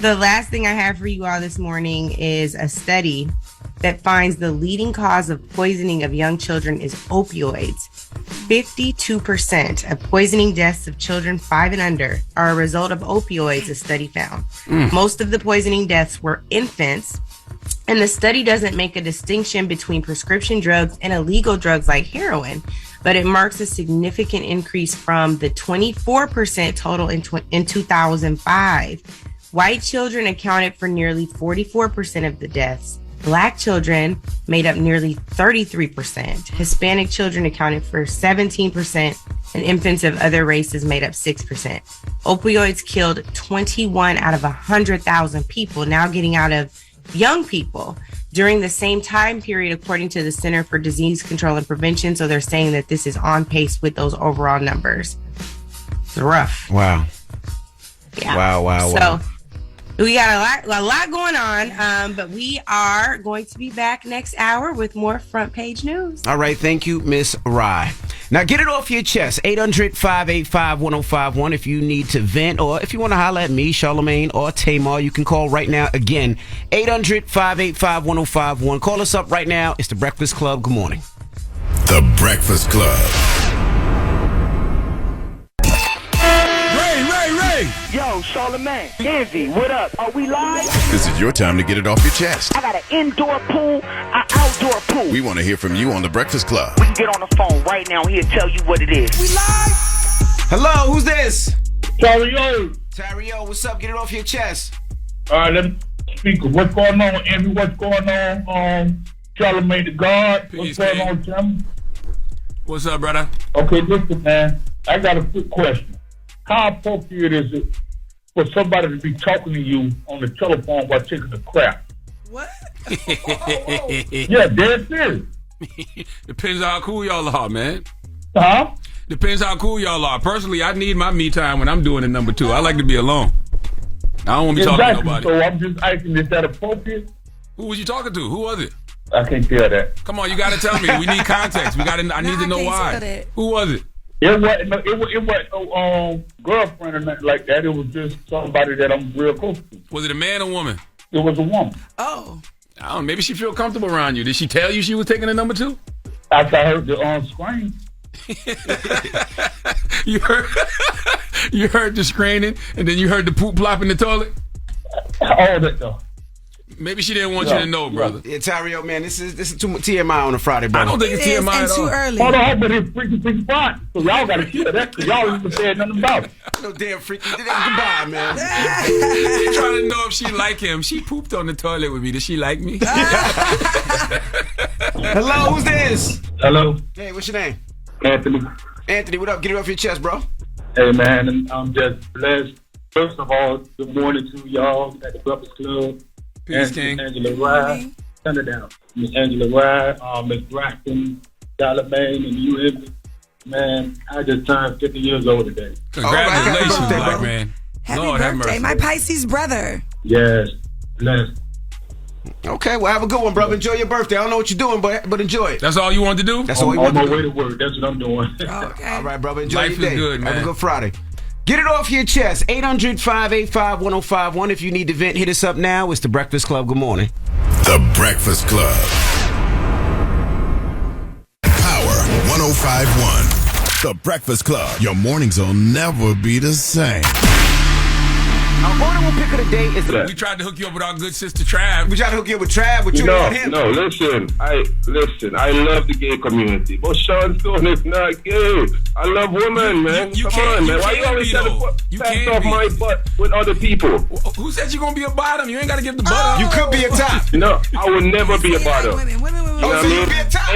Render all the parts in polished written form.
The last thing I have for you all this morning is a study that finds the leading cause of poisoning of young children is opioids. 52% of poisoning deaths of children 5 and under are a result of opioids, a study found. Most of the poisoning deaths were infants, and the study doesn't make a distinction between prescription drugs and illegal drugs like heroin, but it marks a significant increase from the 24% total in 2005. White children accounted for nearly 44% of the deaths. Black children made up nearly 33%. Hispanic children accounted for 17%, and infants of other races made up 6%. Opioids killed 21 out of 100,000 people, now getting out of young people during the same time period, according to the Center for Disease Control and Prevention. So they're saying that this is on pace with those overall numbers. It's rough. Wow. Yeah. Wow. So we got a lot going on, but we are going to be back next hour with more front page news. All right, thank you, Miss Rye. Now get it off your chest. 800-585-1051 if you need to vent, or if you want to holler at me, Charlamagne, or Tamar, you can call right now. Again, 800-585-1051. Call us up right now. It's The Breakfast Club. Good morning. The Breakfast Club. Ray. Yo, Charlamagne, Envy, what up? Are we live? This is your time to get it off your chest. I got an indoor pool, an outdoor pool. We want to hear from you on The Breakfast Club. We can get on the phone right now. He'll tell you what it is. We live. Hello, who's this? Tario. Tario, what's up? Get it off your chest. All right, let me speak. What's going on, Envy? What's going on, Charlamagne the God? Peace, What's going King. on, Tim? What's up, brother? Okay, listen, man. I got a quick question. How appropriate is it for somebody to be talking to you on the telephone while taking a crap? What? Yeah, dead serious. Depends how cool y'all are, man. Huh? Depends how cool y'all are. Personally, I need my me time when I'm doing the number 2. I like to be alone. I don't want to be talking to nobody. So I'm just asking, is that appropriate? Who was you talking to? Who was it? I can't tell that. Come on, you got to tell me. We need context. I need to know I can't why. tell that. Who was it? It wasn't no girlfriend or nothing like that. It was just somebody that I'm real close to. Was it a man or woman? It was a woman. Oh. I don't know. Maybe she feel comfortable around you. Did she tell you she was taking the number 2? After I heard the scream. You heard the screaming, and then you heard the poop plop in the toilet? All that stuff. Maybe she didn't want you to know, brother. Yeah, Tario, man, this is too much TMI on a Friday, brother. I don't think it's TMI and at all. too early. Hold on, but it's freaking fine. So y'all got to hear that because y'all even said nothing about it. No damn freaky. Goodbye, man. She trying to know if she like him. She pooped on the toilet with me. Does she like me? Hello, who's this? Hello, Hey, what's your name? Anthony. Anthony, what up? Get it off your chest, bro. Hey, man, and I'm just blessed. First of all, good morning to y'all at the Breakfast Club. Peace, And King. Miss Angela Rye. Turn it down. Miss Angela Rye, Miss Braxton, Charlamagne, and you, Envy. Man, I just turned 50 years old today. Congratulations, Happy birthday, black brother. man. Happy Lord have birthday, mercy. my Pisces brother. Yes, blessed. Okay, well, have a good one, brother. Enjoy your birthday. I don't know what you're doing, but enjoy it. That's all you wanted to do? That's all I'm you want on to my do. way to work. That's what I'm doing. Okay. All right, brother. Enjoy Life your day. is good, man. Have a good Friday. Get it off your chest. 800-585-1051. If you need to vent, hit us up now. It's The Breakfast Club. Good morning. The Breakfast Club. Power 105.1. The Breakfast Club. Your mornings will never be the same. Our honorable pick of the day is We tried to hook you up with our good sister Trav. we try to hook you up with Trav, but you want him. No, listen. I love the gay community, but Sean Stone is not gay. I love women, man. you Come can't- on, you man. Why you can't always be, trying to though. put You fats can't off be. my butt with other people? Who said you're going to be a bottom? You ain't got to give the butt up. You could be a top. No, I will never be a bottom. Women. You know Oh, what so I you'll be a top.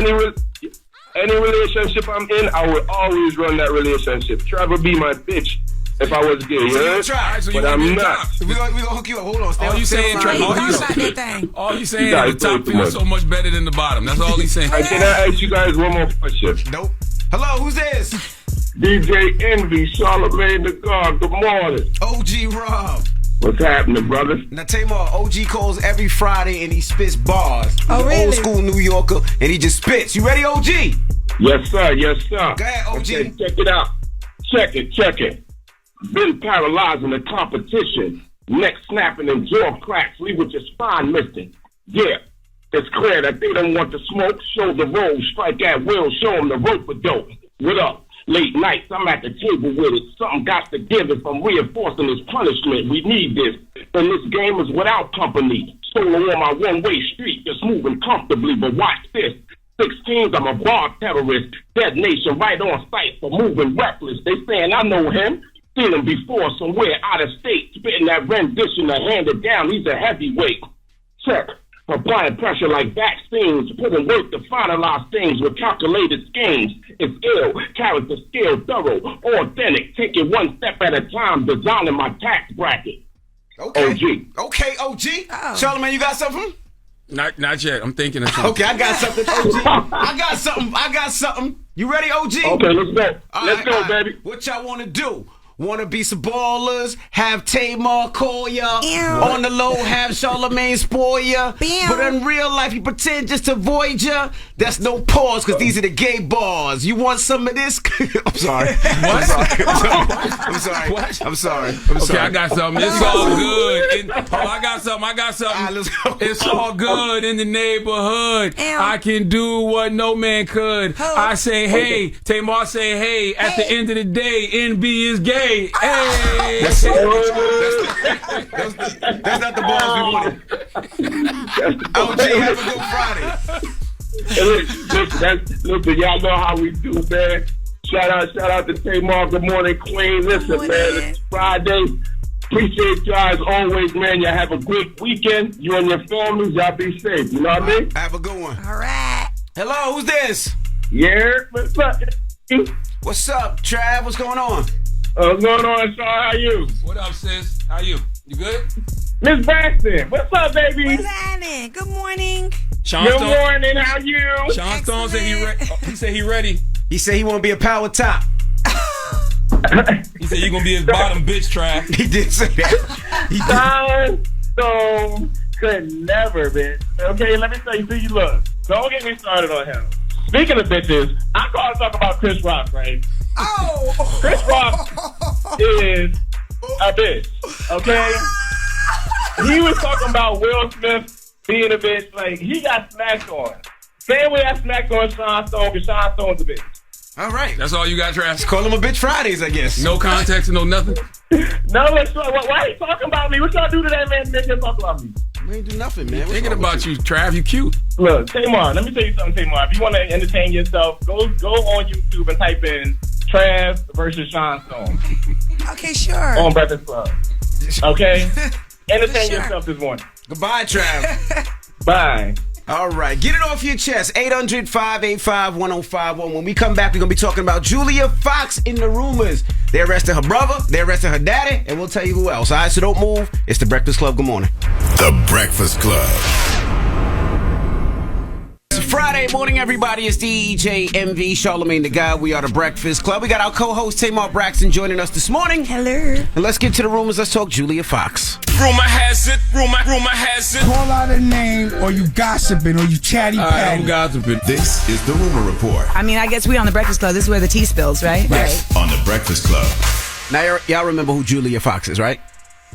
mean? Any relationship I'm in, I will always run that relationship. Trav would be my bitch if I was gay, So you yeah? try. So you But wanna be I'm a not. top. We're gonna hook you up. Hold on. Stay All on- you stay saying, on the Trav, line. all He you knows about saying, that thing. all you saying guys is the top play too feels much. so much better than the bottom. That's all he's saying. Can I ask you guys one more question? Nope. Hello, who's this? DJ Envy, Charlamagne the God, good morning. OG Rob. What's happening, brother? Now, Tamar, OG calls every Friday and he spits bars. Oh, He's an really? old school New Yorker and he just spits. You ready, OG? Yes, sir. Yes, sir. Go ahead, OG. Okay, check it out. Check it. Been paralyzing the competition. neck snapping and jaw cracks, leave with your spine missing. Yeah, it's clear that they don't want to smoke. Show the road, strike at will, show them the rope for dope. What up? Late nights, I'm at the table with it. Something got to give if I'm reinforcing this punishment. We need this. And this game is without company. Solo on my one-way street, just moving comfortably. But watch this. 16s, I'm a bar terrorist. Dead nation right on sight for moving reckless. They saying I know him. Seen him before somewhere out of state. Spitting that rendition to hand it down. He's a heavyweight. Check. Applying pressure like vaccines, putting work to finalize things with calculated schemes. It's ill, character skill, thorough, authentic, taking one step at a time, designing my tax bracket. Okay. OG. Okay, OG. Charlamagne, you got something? Not yet. I'm thinking of something. Okay, I got something, OG. I got something. You ready, OG? Okay, let's go. Let's go, baby. What y'all want to do? Want to be some ballers? Have Tamar call ya. On the low, have Charlamagne spoil ya. But in real life, you pretend just to avoid ya. That's no pause, because these are the gay bars. You want some of this? I'm sorry. What? I'm sorry. What? I'm sorry. Okay, I got something. It's all good. I got something. All right, let's go. It's all good in the neighborhood. I can do what no man could. I say hey. Tamar say hey. At the end of the day, NB is gay. Hey. That's not the balls we wanted. OG, have a good Friday. Listen, y'all know how we do, man. Shout out to Tamar. Good morning, Queen. Listen, man, it's Friday. Appreciate y'all as always, man. Y'all have a great weekend. You and your families, y'all be safe. You know what I mean? Have a good one. All right. Hello, who's this? Yeah, what's up? What's up, Trav? What's going on? What's going on, Sean? How you? What up, sis? How you? You good? Miss Braxton, what's up, baby? What's happening? Good morning. Good morning, how you? Sean Stone said he said he ready. He said he want to be a power top. He said you gonna be his bottom bitch, Trav. He did say that. Sean Stone could never, bitch. Okay, let me tell you, look. Don't get me started on him. Speaking of bitches, I'm going to talk about Chris Rock, right? Oh! Chris Rock is a bitch, okay? He was talking about Will Smith being a bitch. Like, he got smacked on. Same way I smacked on Sean Stone, because Sean Stone's a bitch. All right. That's all you got, Trav? Call him a bitch Fridays, I guess. No context and no nothing? No, why are you talking about me? What y'all do to that man to make him talk about me? We ain't do nothing, man. Thinking about you, Trav. You cute. Look, Tamar, let me tell you something, Tamar. If you want to entertain yourself, go on YouTube and type in Trav versus Sean Stone. Okay, sure. On Breakfast Club. Okay? Entertain yourself this morning. Goodbye, Trav. Bye. All right, get it off your chest. 800-585-1051. When we come back, we're going to be talking about Julia Fox in the rumors. They arrested her brother, they arrested her daddy, and we'll tell you who else. All right, so don't move. It's The Breakfast Club. Good morning. The Breakfast Club. It's Friday morning, everybody. It's DJ MV, Charlamagne the Guy. We are The Breakfast Club. We got our co-host, Tamar Braxton, joining us this morning. Hello. And let's get to the rumors. Let's talk Julia Fox. Rumor has it. Rumor has it. Call out a name, or you gossiping, or you chatty patty. I'm gossiping. This is the Rumor Report I mean, I guess we on The Breakfast Club. This is where the tea spills, right? right on The Breakfast Club. Now, y'all remember who Julia Fox is, right?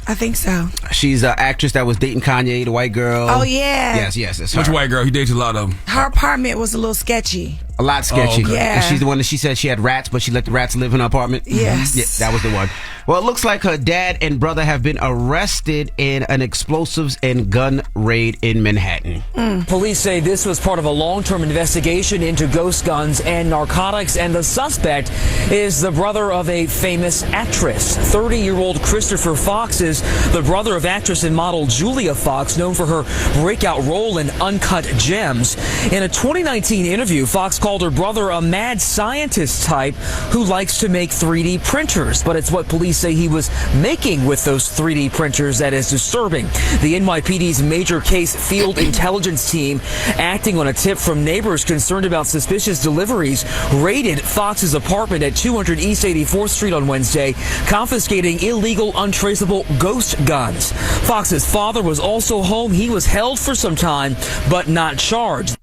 I think so. She's an actress that was dating Kanye, the white girl. Oh, yeah. Yes, that's her. Which white girl? He dates a lot of them. Her apartment was a little sketchy. A lot sketchy. Oh, okay. Yeah. And she's the one that she said she had rats, but she let the rats live in her apartment. Yes. Yeah, that was the one. Well, it looks like her dad and brother have been arrested in an explosives and gun raid in Manhattan. Police say this was part of a long-term investigation into ghost guns and narcotics, and the suspect is the brother of a famous actress. 30-year-old Christopher Fox is the brother of actress and model Julia Fox, known for her breakout role in Uncut Gems. In a 2019 interview, Fox called her brother a mad scientist type who likes to make 3D printers, but it's what police say he was making with those 3D printers that is disturbing. The NYPD's major case field intelligence team, acting on a tip from neighbors concerned about suspicious deliveries, raided Fox's apartment at 200 East 84th Street on Wednesday, confiscating illegal, untraceable ghost guns. Fox's father was also home. He was held for some time, but not charged.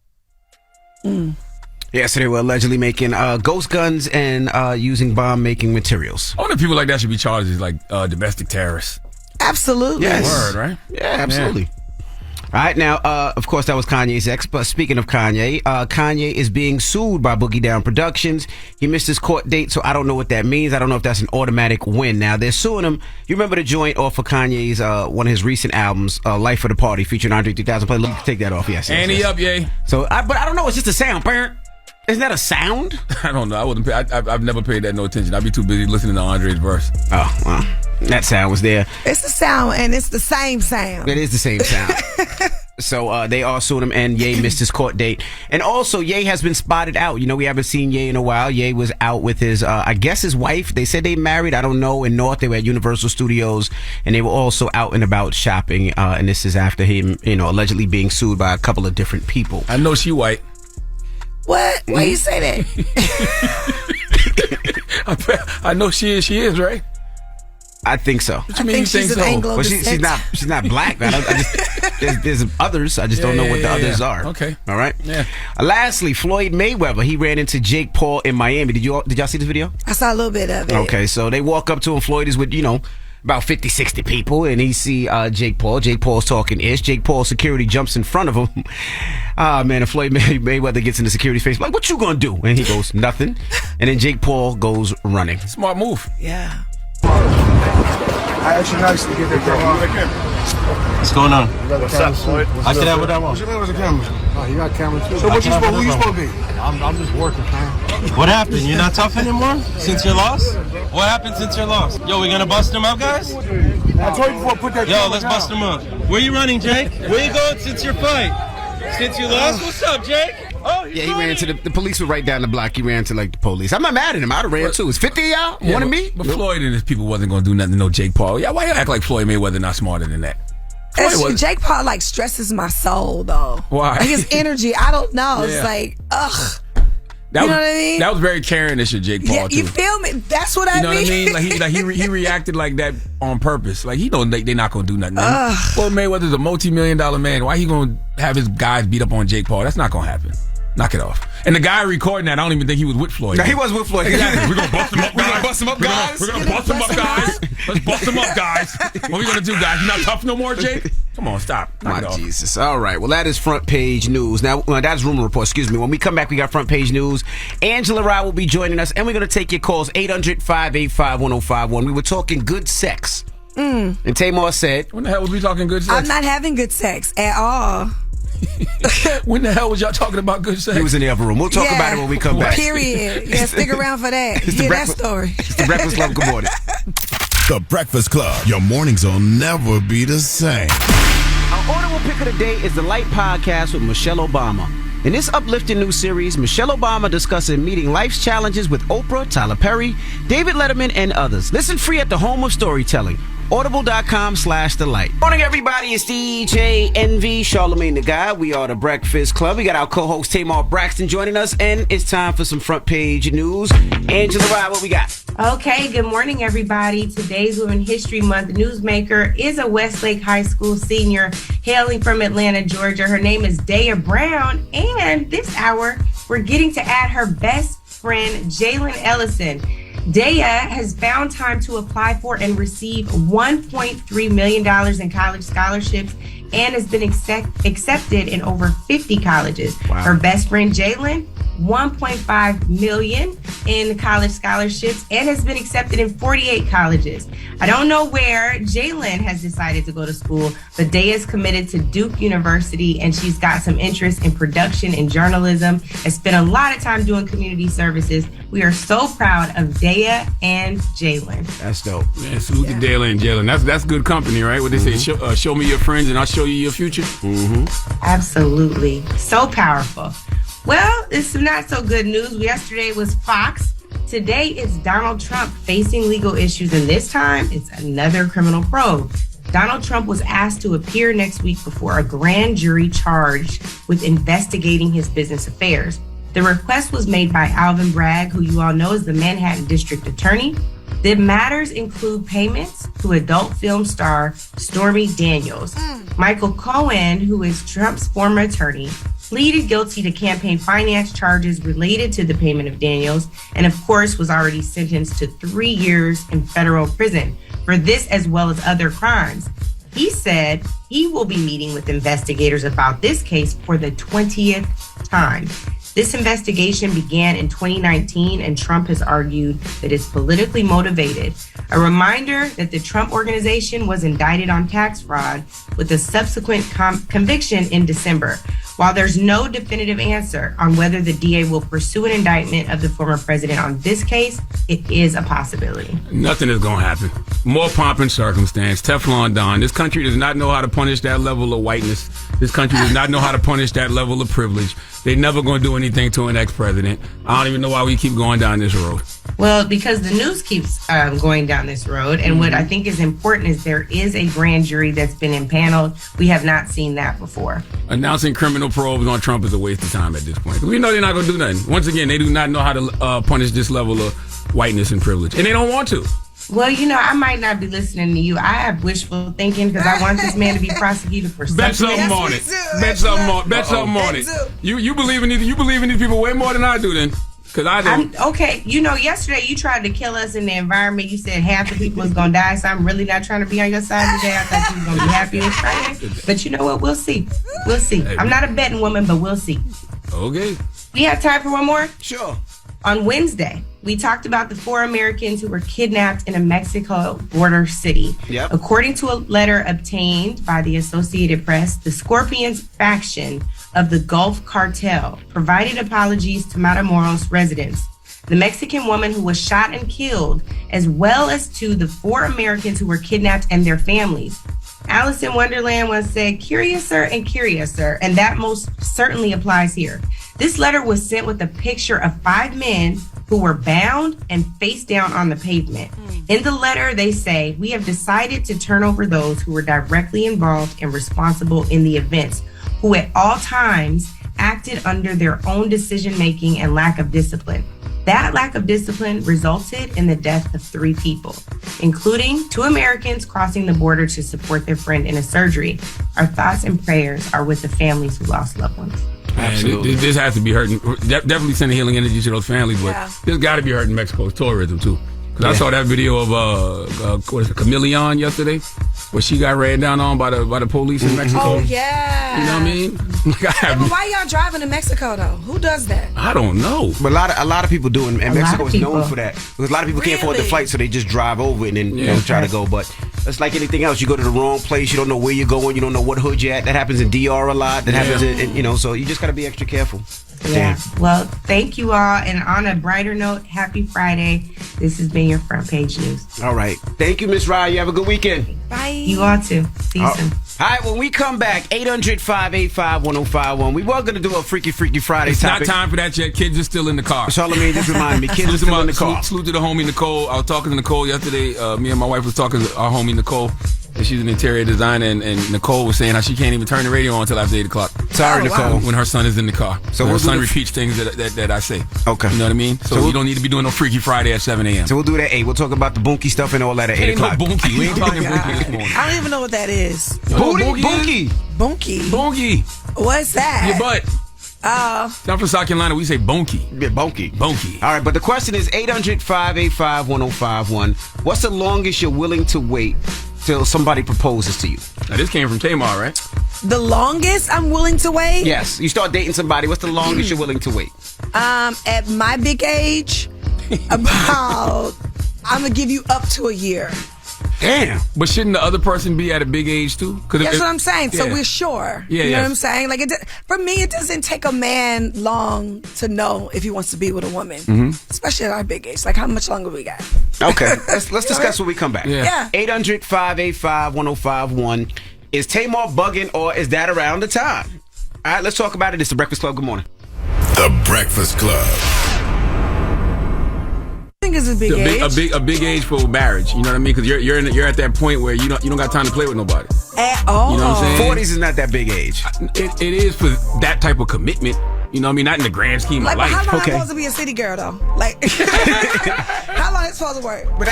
Yeah, so they were allegedly making ghost guns and using bomb-making materials. I wonder if people like that should be charged as like domestic terrorists. Absolutely. Yes. Word, right? Yeah, absolutely. All right, now, of course, that was Kanye's ex. But speaking of Kanye, Kanye is being sued by Boogie Down Productions. He missed his court date, so I don't know what that means. I don't know if that's an automatic win. Now, they're suing him. You remember the joint off of Kanye's, one of his recent albums, Life of the Party, featuring Andre 3000. Let me take that off. Yes. Annie up, yay. So, but I don't know. It's just a sound. Isn't that a sound? I don't know. I wouldn't. I've never paid that no attention. I'd be too busy listening to Andre's verse. Oh, well, that sound was there. It's the sound, and it's the same sound. It is the same sound. So they all sued him, and Ye missed his court date. And also, Ye has been spotted out. You know, we haven't seen Ye in a while. Ye was out with his, I guess his wife. They said they married. I don't know. In North, they were at Universal Studios, and they were also out and about shopping. And this is after him, allegedly being sued by a couple of different people. I know she white. What? Why you say that? I know she is, right? I think so. What you mean you think so? Well, she's not black. There's others. I just don't know what the others are. Okay. All right. Yeah. Lastly, Floyd Mayweather. He ran into Jake Paul in Miami. Did y'all see this video? I saw a little bit of it. Okay, so they walk up to him. Floyd is with about 50, 60 people, and he see Jake Paul. Jake Paul's talking ish. Jake Paul's security jumps in front of him. Man, and Floyd Mayweather gets in the security's face like, "What you gonna do?" And he goes, "Nothing." And then Jake Paul goes running. Smart move. Yeah. Actually, nice to get that camera. What's going on? What's up, Floyd? I can have what I want. What you mean with the camera? Oh, you got camera too. So who you supposed to be? I'm just working, man. What happened? You're not tough anymore? Since your loss? What happened since your loss? Yo, we gonna bust him up, guys? I told you before I put that camera Yo, let's bust him up. Where you running, Jake? Where you going since your fight? Since you lost? What's up, Jake? Oh, he ran into the police were right down the block. He ran to the police. I'm not mad at him. I'd have ran too. It's 50 of y'all wanted me. But Floyd and his people wasn't gonna do nothing to no Jake Paul. Yeah, why you act like Floyd Mayweather not smarter than that? Jake Paul stresses my soul though. Why? His energy, I don't know. Yeah. It's like, ugh. You know what I mean? That was very Karen-ish of Jake Paul, too. You feel me? That's what I mean. You know what I mean? He reacted like that on purpose. Like, he know they're not going to do nothing. Well, Mayweather's a multi-million-dollar man. Why he going to have his guys beat up on Jake Paul? That's not going to happen. Knock it off. And the guy recording that, I don't even think he was with Floyd. No, he was with Floyd. Exactly. We're going to bust him up, guys. We're going to bust him up, guys. We're going to bust him up, guys. Let's bust him up, guys. What we going to do, guys? You not tough no more, Jake? Come on, stop. Knock it off. Jesus. All right. Well, that is front page news. Now, that's rumor report. Excuse me. When we come back, we got front page news. Angela Rye will be joining us, and we're going to take your calls 800-585-1051. We were talking good sex. And Tamar said, when the hell was we talking good sex? I'm not having good sex at all. When the hell was y'all talking about good sex? He was in the other room. We'll talk about it when we come back. Period. Yeah, stick around for that. Hear that story. It's the Breakfast Club. Good morning. The Breakfast Club. Your mornings will never be the same. Our audible pick of the day is the Light Podcast with Michelle Obama. In this uplifting new series, Michelle Obama discussing meeting life's challenges with Oprah, Tyler Perry, David Letterman, and others. Listen free at the home of storytelling. Audible.com/thelight. Morning, everybody. It's DJ Envy, Charlamagne the Guy. We are the Breakfast Club. We got our co-host Tamar Braxton joining us, and it's time for some front page news. Angela Rye, what we got? Okay, good morning, everybody. Today's Women History Month Newsmaker is a Westlake High School senior hailing from Atlanta, Georgia. Her name is Daya Brown, and this hour, we're getting to add her best friend, Jalen Ellison. Daya has found time to apply for and receive $1.3 million in college scholarships and has been accepted in over 50 colleges. Wow. Her best friend, Jalen, $1.5 million in college scholarships and has been accepted in 48 colleges. I don't know where Jalen has decided to go to school, but Daya is committed to Duke University and she's got some interest in production and journalism and spent a lot of time doing community services. We are so proud of Daya and Jalen. That's dope. Man, salute to Daya and Jalen. That's good company, right? What they say, show me your friends and I'll show you your future. Absolutely. So powerful. Well, it's some not so good news. Yesterday was Fox. Today it's Donald Trump facing legal issues, and this time it's another criminal probe. Donald Trump was asked to appear next week before a grand jury charged with investigating his business affairs. The request was made by Alvin Bragg, who you all know is the Manhattan District Attorney. The matters include payments to adult film star Stormy Daniels. Michael Cohen, who is Trump's former attorney, pleaded guilty to campaign finance charges related to the payment of Daniels, and of course was already sentenced to 3 years in federal prison for this as well as other crimes. He said he will be meeting with investigators about this case for the 20th time. This investigation began in 2019, and Trump has argued that it's politically motivated. A reminder that the Trump Organization was indicted on tax fraud with a subsequent conviction in December. While there's no definitive answer on whether the DA will pursue an indictment of the former president on this case, it is a possibility. Nothing is going to happen. More pomp and circumstance. Teflon Don. This country does not know how to punish that level of whiteness. This country does not know how to punish that level of privilege. They're never going to do anything to an ex-president. I don't even know why we keep going down this road. Well, because the news keeps going down this road. And what I think is important is there is a grand jury that's been impaneled. We have not seen that before. Announcing criminal probes on Trump is a waste of time at this point. We know they're not going to do nothing. Once again, they do not know how to punish this level of whiteness and privilege. And they don't want to. Well, I might not be listening to you. I have wishful thinking because I want this man to be prosecuted for something. Bet something on it. Bet something on it. You believe in these people way more than I do then. Because I don't. Okay, yesterday you tried to kill us in the environment. You said half the people was going to die, so I'm really not trying to be on your side today. I thought you were going to be happy this Friday. But you know what? We'll see. We'll see. I'm not a betting woman, but we'll see. Okay. We have time for one more? Sure. On Wednesday, we talked about the 4 Americans who were kidnapped in a Mexico border city. Yep. According to a letter obtained by the Associated Press, the Scorpions faction of the Gulf Cartel provided apologies to Matamoros residents. The Mexican woman who was shot and killed, as well as to the 4 Americans who were kidnapped and their families. Alice in Wonderland once said, curiouser and curiouser, and that most certainly applies here. This letter was sent with a picture of 5 men who were bound and face down on the pavement. In the letter, they say, we have decided to turn over those who were directly involved and responsible in the events, who at all times acted under their own decision-making and lack of discipline. That lack of discipline resulted in the death of 3 people, including 2 Americans crossing the border to support their friend in a surgery. Our thoughts and prayers are with the families who lost loved ones. Absolutely. This has to be hurting. Definitely sending healing energy to those families, but this got to be hurting Mexico's tourism too. Because I saw that video of Chameleon yesterday, where she got ran down on by the police in Mexico. Oh yeah. You know what I mean? But why y'all driving to Mexico though? Who does that? I don't know. But a lot of people do, and Mexico is known for that. Because a lot of people can't afford the flight, so they just drive over and then try to go. But it's like anything else. You go to the wrong place, you don't know where you're going, you don't know what hood you're at. That happens in DR a lot. That happens in, so you just got to be extra careful. Yeah. Well, thank you all. And on a brighter note, happy Friday. This has been your Front Page News. All right. Thank you, Miss Rye. You have a good weekend. Bye. You all too. See you soon. All right, when we come back, 800-585-1051. We were going to do a Freaky Friday it's topic. It's not time for that yet. Kids are still in the car. Charlamagne just reminded me. Kids are still in the car. Salute to the homie Nicole. I was talking to Nicole yesterday. Me and my wife was talking to our homie Nicole. And she's an interior designer, and Nicole was saying how she can't even turn the radio on until after 8 o'clock. Sorry, Nicole. When her son is in the car. So her son repeats things that I say. Okay. You know what I mean? So you don't need to be doing no Freaky Friday at 7 a.m. So we'll do that at 8. We'll talk about the bunky stuff and all that at 8 o'clock. No bunky. We ain't talking bunky this morning. I don't even know what that is. Bunky. Bunky. What's that? Your butt. Down from South Carolina, we say bonky. Yeah, bonky. Bonky. All right, but the question is 800-585-1051. What's the longest you're willing to wait till somebody proposes to you? Now, this came from Tamar, right? The longest I'm willing to wait? Yes. You start dating somebody. What's the longest you're willing to wait? At my big age, I'm going to give you up to a year. Damn. But shouldn't the other person be at a big age too? That's what I'm saying. So we're sure. Yeah, you know what I'm saying? Like, for me, it doesn't take a man long to know if he wants to be with a woman, especially at our big age. Like, how much longer we got? Okay, let's discuss when we come back. Yeah. 800-585-1051. Is Tamar bugging or is that around the time? All right, let's talk about it. It's The Breakfast Club. Good morning. The Breakfast Club. I think it's a big age. A big age for marriage. You know what I mean? Because you're at that point where you don't got time to play with nobody. At all. You know what I'm saying? 40s is not that big age. It is for that type of commitment. You know what I mean? Not in the grand scheme of life. How long am I supposed to be a city girl though? Like, how long is it supposed to work? But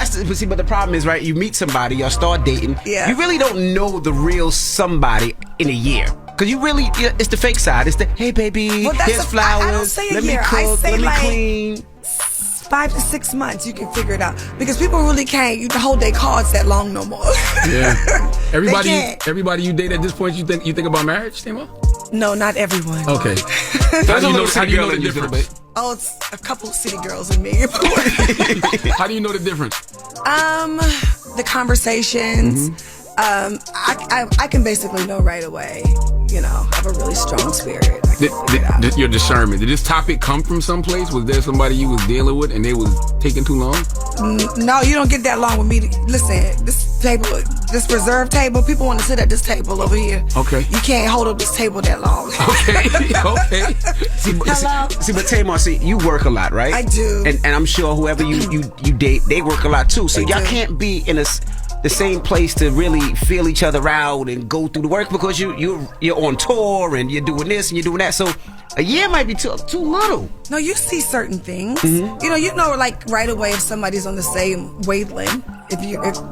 but the problem is, right? You meet somebody, y'all start dating. Yeah. You really don't know the real somebody in a year. Because you really, it's the fake side. It's the, hey, baby, here's flowers. I don't say a let year. me cook, I say let me like clean. 5 to 6 months, you can figure it out. Because people really can't hold their cards that long no more. Yeah. Everybody you date at this point, you think about marriage, Tamar? No, not everyone. Okay. How do you know the difference? Oh, it's a couple of city girls in me. How do you know the difference? The conversations. I can basically know right away. You know, I have a really strong spirit. Your discernment. Did this topic come from someplace? Was there somebody you was dealing with and they was taking too long? No, you don't get that long with me. Listen, this table, this reserved table, people want to sit at this table over here. Okay. You can't hold up this table that long. Okay. But Tamar, you work a lot, right? I do. And I'm sure whoever you date, they work a lot too. So y'all can't be in the same place to really feel each other out and go through the work because you're on tour and you're doing this and you're doing that. So a year might be too little. No, you see certain things. You know, like right away if somebody's on the same wavelength if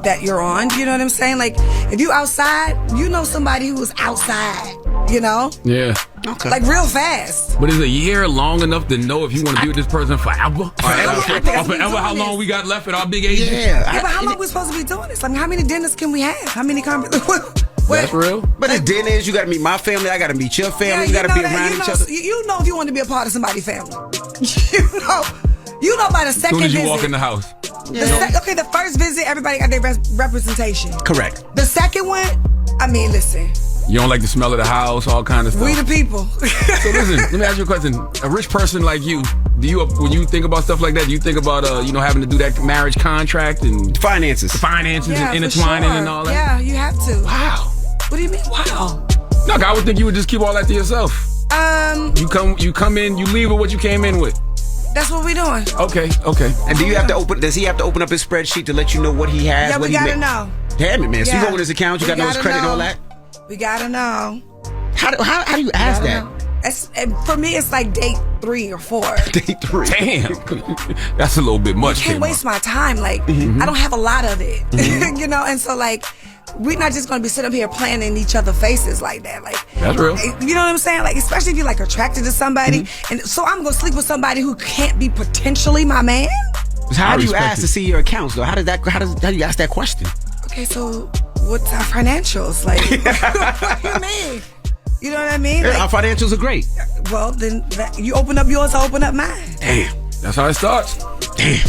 that you're on. You know what I'm saying? Like if you outside, you know somebody who is outside. You know? Yeah. Okay. Like real fast. But is a year long enough to know if you want to be with this person forever? Forever? How long we got left at our big age? Yeah, but how long we supposed to be doing this? I mean, how many dinners can we have? How many That's real. But the dinners, you got to meet my family. I got to meet your family. You got to be around each other. You know if you want to be a part of somebody's family. You know by the second visit. As soon as you walk in the house. The first visit, everybody got their representation. Correct. The second one, I mean, listen. You don't like the smell of the house, all kind of stuff. We the people. So listen, let me ask you a question. A rich person like you, when you think about stuff like that, do you think about having to do that marriage contract and finances, and intertwining and all that? Yeah, you have to. Wow. What do you mean? Wow. No, I would think you would just keep all that to yourself. You come in, you leave with what you came in with. That's what we're doing. Okay. And does he have to open up his spreadsheet to let you know what he has? Yeah, we gotta know. Damn it, man. So you go in his account, you got to know his credit and all that? We gotta know. How do you ask that? For me, it's like date 3 or 4. Date 3. Damn. That's a little bit much. I can't waste my time. Like, I don't have a lot of it. You know, and so like, we're not just gonna be sitting up here playing in each other's faces like that. Like, that's real. You know what I'm saying? Like, especially if you're like attracted to somebody, and so I'm gonna sleep with somebody who can't be potentially my man. How do you ask to see your accounts though? How do you ask that question? Okay, so what's our financials like? What do you mean? You know what I mean? Our financials are great. Well, then you open up yours, I open up mine. Damn. That's how it starts. Damn.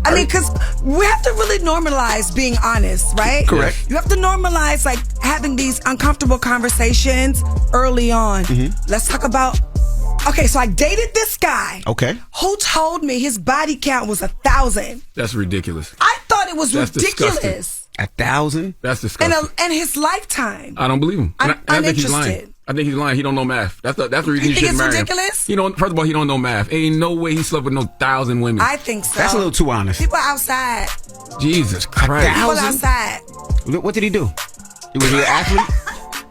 I mean, because we have to really normalize being honest, right? Correct. You have to normalize, like, having these uncomfortable conversations early on. Let's talk about... Okay, so I dated this guy. Okay. Who told me his body count was 1,000. That's ridiculous. I thought it was ridiculous. Disgusting. 1,000? That's disgusting. And his lifetime. I don't believe him. I'm I think he's uninterested. lying. I think he's lying. He don't know math. That's the reason you think shouldn't marry him. it's ridiculous? First of all, he don't know math. Ain't no way he slept with no 1,000 women. I think so. That's a little too honest. People outside. Jesus Christ. People outside. What did he do? Was he an athlete?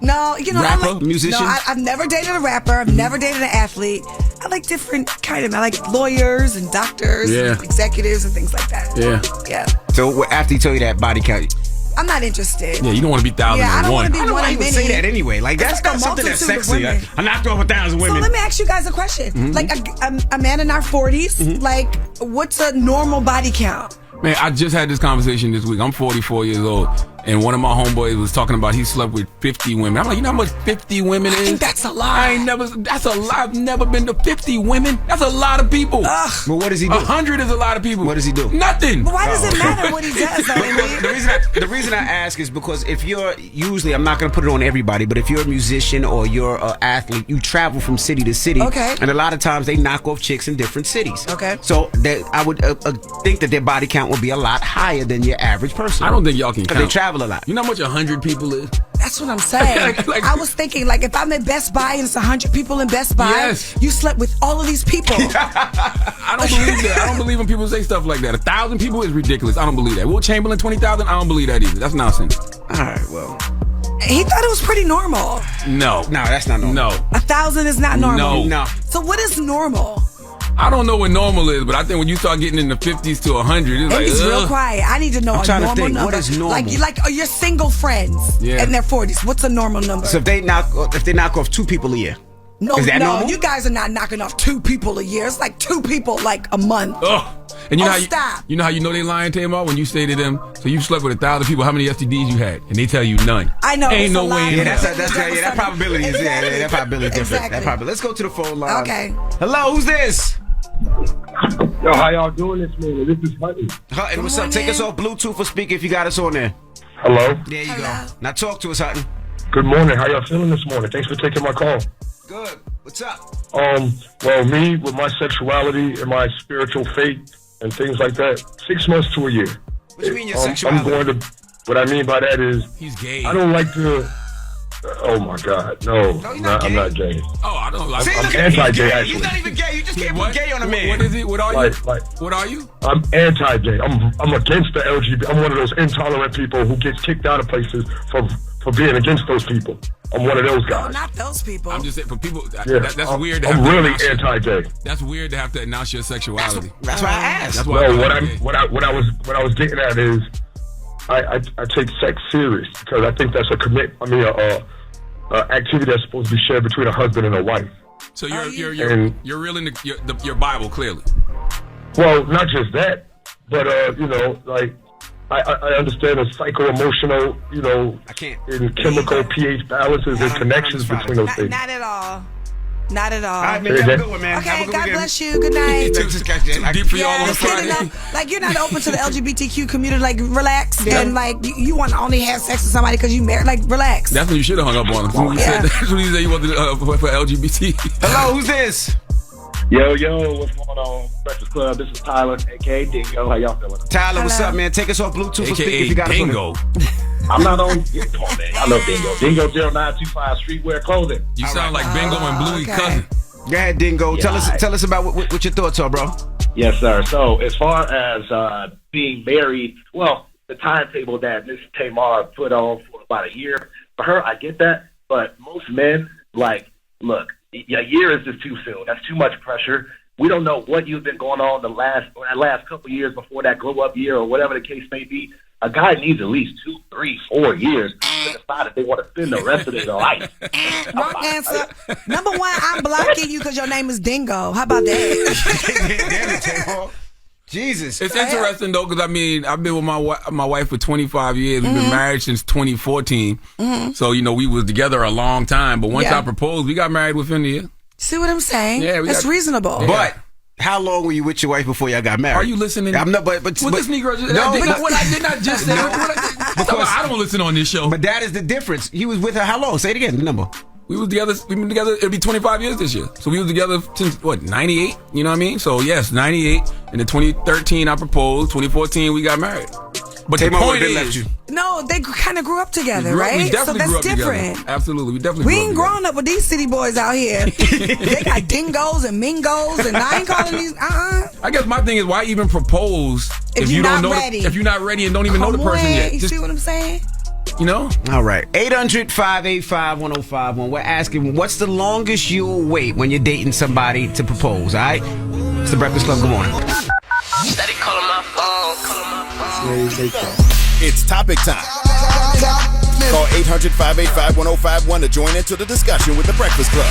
No, rapper, musician? No, I've never dated a rapper. I've never dated an athlete. I like different kind of. I like lawyers and doctors and executives and things like that. Yeah. So after he told you that body count, I'm not interested. Yeah, you don't want to be 1,001. Yeah, I don't want to be one of many. many. Say that anyway. Like that's not something that's sexy. I knocked off 1,000 women. So let me ask you guys a question. Like a man in our 40s, like what's a normal body count? Man, I just had this conversation this week. I'm 44 years old. And one of my homeboys was talking about he slept with 50 women. I'm like, you know how much 50 women is? I think that's a lot. That's a lot. I've never been to 50 women. That's a lot of people. Ugh. Well, what does he do? 100 is a lot of people. What does he do? Nothing. But why does it matter what he does? The reason I ask is because if you're, usually I'm not going to put it on everybody, but if you're a musician or you're an athlete, you travel from city to city. Okay. And a lot of times they knock off chicks in different cities. Okay. So I would think that their body count would be a lot higher than your average person. I don't think y'all can count. They travel a lot. You know how much 100 people is? That's what I'm saying. I was thinking, like, if I'm at Best Buy and it's 100 people in Best Buy, you slept with all of these people. I don't believe that. I don't believe when people say stuff like that. 1,000 people is ridiculous. I don't believe that. Will Chamberlain 20,000? I don't believe that either. That's nonsense. All right, well. He thought it was pretty normal. No, that's not normal. No. 1,000 is not normal. No. So what is normal? I don't know what normal is, but I think when you start getting in the 50s to 100, it's like, It's real quiet. I need to know I'm a trying to normal think. number. What is normal? Like your single friends in their 40s. What's a normal number? So if they knock off 2 people a year. No, is that normal? you guys are not knocking off 2 people a year. It's like 2 people like a month. Oh. And stop. You know how you know they lying, Tamar? When you say to them, so you slept with 1,000 people, how many STDs you had? And they tell you none. I know. Ain't no way. Yeah, that probability is that probability is different. Exactly. That probability. Let's go to the phone line. Okay. Hello, who's this? Yo, how y'all doing this morning? This is Hutton. Hutton, what's up? Take us off Bluetooth or speaker if you got us on there. Hello. There you go. Now talk to us, Hutton. Good morning. How y'all feeling this morning? Thanks for taking my call. Good. What's up? Well, me with my sexuality and my spiritual faith and things like that, 6 months to a year. What do you mean your sexuality? What I mean by that is he's gay. I don't like to. Oh my God, no, I'm not gay. Oh, I don't like. I'm anti-gay. Actually, he's not even gay. You just can't put gay on a man. What is it? What are you? What are you? I'm anti-gay. I'm against the LGBT. I'm one of those intolerant people who gets kicked out of places for being against those people. I'm one of those guys. No, not those people. I'm just saying for people. Yeah, That's weird. I'm really anti-gay. That's weird to have to announce your sexuality. That's why I asked. That's why. What I was getting at is I take sex serious because I think that's a activity that's supposed to be shared between a husband and a wife. So you're real into your Bible clearly. Well, not just that, but I understand the psycho-emotional, and chemical pH balances and connections between those things. Not at all. Not at all. All right, man, have a good one, man. Okay, God bless you. Good night. Too deep for y'all on a Friday. Like, you're not open to the LGBTQ community. Like, relax. Yeah. And, like, you want to only have sex with somebody because you married. Like, relax. That's when you should have hung up on him. That's when you said you wanted for LGBT. Hello, who's this? Yo, what's going on? Breakfast Club. This is Tyler, a.k.a. Dingo. How y'all feeling? Tyler, what's up, man? Take us off Bluetooth or speaker if you got Dingo. I'm not on. Come on, man. I love Dingo. Dingo 0925 Streetwear Clothing. You sound like Bingo and Bluey's cousin. Go ahead, Dingo. Yeah, tell us about what your thoughts are, bro. Yes, sir. So as far as being married, well, the timetable that Miss Tamar put on for about a year, for her, I get that. But most men, like, look, a year is just too soon. That's too much pressure. We don't know what you've been going on the last couple years before that glow up year or whatever the case may be. A guy needs at least 2, 3, 4 years to decide if they want to spend the rest of their life. Wrong answer. Number 1, I'm blocking you because your name is Dingo. How about that? Jesus. It's interesting, though, because, I mean, I've been with my wife for 25 years. We've been married since 2014. So, we was together a long time. But once I proposed, we got married within the year. See what I'm saying? Yeah, that's reasonable. Yeah. But how long were you with your wife before y'all got married? Are you listening? I'm not, but this Negro? No, I did not just say. I don't listen on this show. But that is the difference. He was with her how long? Say it again. The number. We've been together. It'll be 25 years this year. So we was together since 98? You know what I mean? So yes, 98. And in 2013 I proposed. 2014 we got married. But the point is, no, they kind of grew up together, right? We definitely so that's grew up different. Together. Absolutely, we definitely. We ain't grown up with these city boys out here. They got dingoes and mingos, and I ain't calling these. I guess my thing is, why even propose if you don't know? If you're not ready and don't even know the person yet? You see what I'm saying? All right. 800-585-1051. We're asking, what's the longest you'll wait when you're dating somebody to propose? All right. It's the Breakfast Club. Good morning. Steady calling my phone. It's topic time. Call 800-585-1051 to join into the discussion with the Breakfast Club.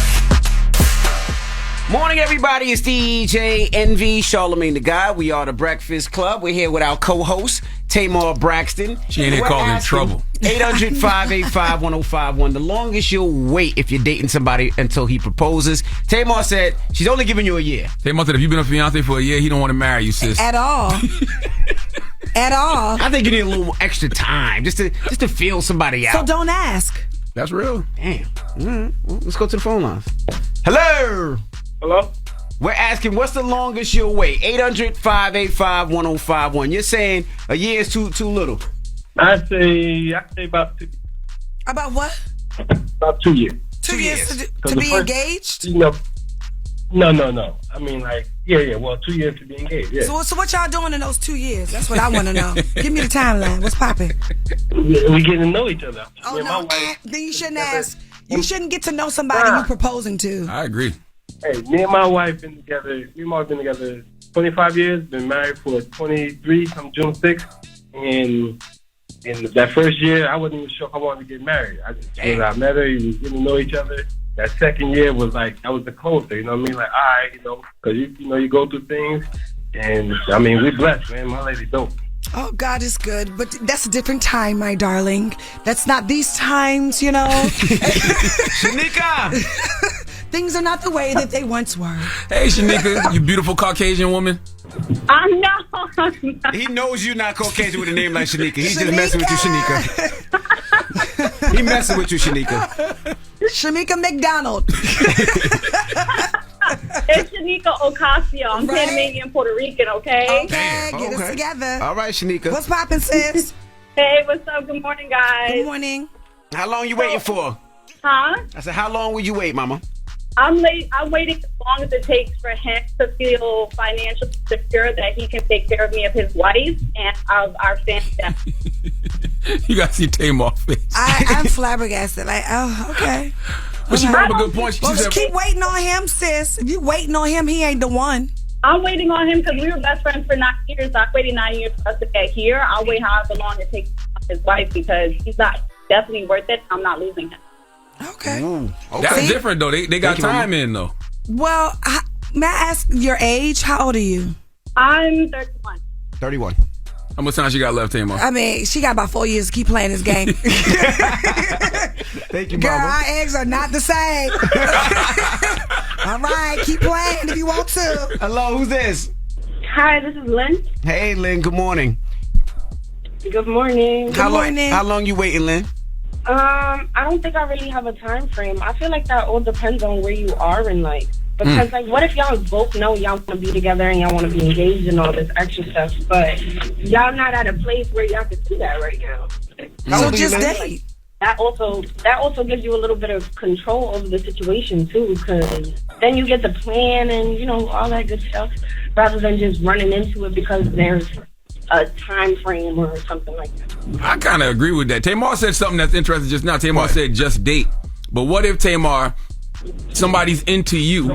Morning, everybody. It's DJ NV, Charlamagne the Guy. We are the Breakfast Club. We're here with our co-host, Tamar Braxton. She ain't here causing trouble. 800-585-1051. The longest you'll wait if you're dating somebody until he proposes. Tamar said she's only giving you a year. Tamar said if you've been a fiance for a year, he don't want to marry you, sis. At all. At all. I think you need a little extra time just to feel somebody out. So don't ask. That's real. Damn. Well, let's go to the phone lines. Hello. Hello? We're asking, what's the longest you'll wait? 800-585-1051. You're saying a year is too little. I'd say about 2. About what? About 2 years. 2 years to be engaged? No. I mean, like, well, 2 years to be engaged, yeah. So what y'all doing in those 2 years? That's what I want to know. Give me the timeline. What's popping? We getting to know each other. Oh, no. Then you shouldn't ask. You shouldn't get to know somebody you proposing to. I agree. Hey, me and my wife been together. 25 years. Been married for 23. I'm June 6th. And in that first year, I wasn't even sure if I wanted to get married. I met her. We was getting to know each other. That second year was like, that was the closer. You know what I mean? Like, all right, because you go through things. And I mean, we blessed, man. My lady dope. Oh, God is good, but that's a different time, my darling. That's not these times, Shanika! Things are not the way that they once were. Hey, Shanika, you beautiful Caucasian woman. I'm not. He knows you're not Caucasian with a name like Shanika. He's just messing with you, Shanika. He messing with you, Shanika. Shanika McDonald. It's Shanika Ocasio. I'm Panamanian Puerto Rican, okay? Okay, get us together. All right, Shanika. What's poppin', sis? Hey, what's up? Good morning, guys. Good morning. How long you waiting for? Huh? I said, how long will you wait, Mama? I'm waiting as long as it takes for him to feel financially secure that he can take care of me, of his wife, and of our family. You got to see Tamar's face. I'm flabbergasted. Like, oh, okay. But she brought up a good point. Well, just keep waiting on him, sis. If you waiting on him, he ain't the one. I'm waiting on him because we were best friends for 9 years. So I waited 9 years for us to get here. I'll wait however long it takes for his wife because he's not definitely worth it. I'm not losing him. Okay. Ooh, okay. That's different, though. They got time in, though. Well, may I ask your age? How old are you? I'm 31. 31. How much time she got left, Tamar? I mean, she got about 4 years to keep playing this game. Thank you, Girl, Mama. our eggs are not the same. All right, keep playing if you want to. Hello, who's this? Hi, this is Lynn. Hey, Lynn, good morning. Good morning. How long you waiting, Lynn? I don't think I really have a time frame. I feel like that all depends on where you are in life. Because, what if y'all both know y'all want to be together and y'all want to be engaged and all this extra stuff, but y'all not at a place where y'all can do that right now? So just date. That also gives you a little bit of control over the situation, too, because then you get to plan and, all that good stuff, rather than just running into it because there's a time frame or something like that. I kind of agree with that. Tamar said something that's interesting just now. Tamar said just date. But what if, Tamar, somebody's into you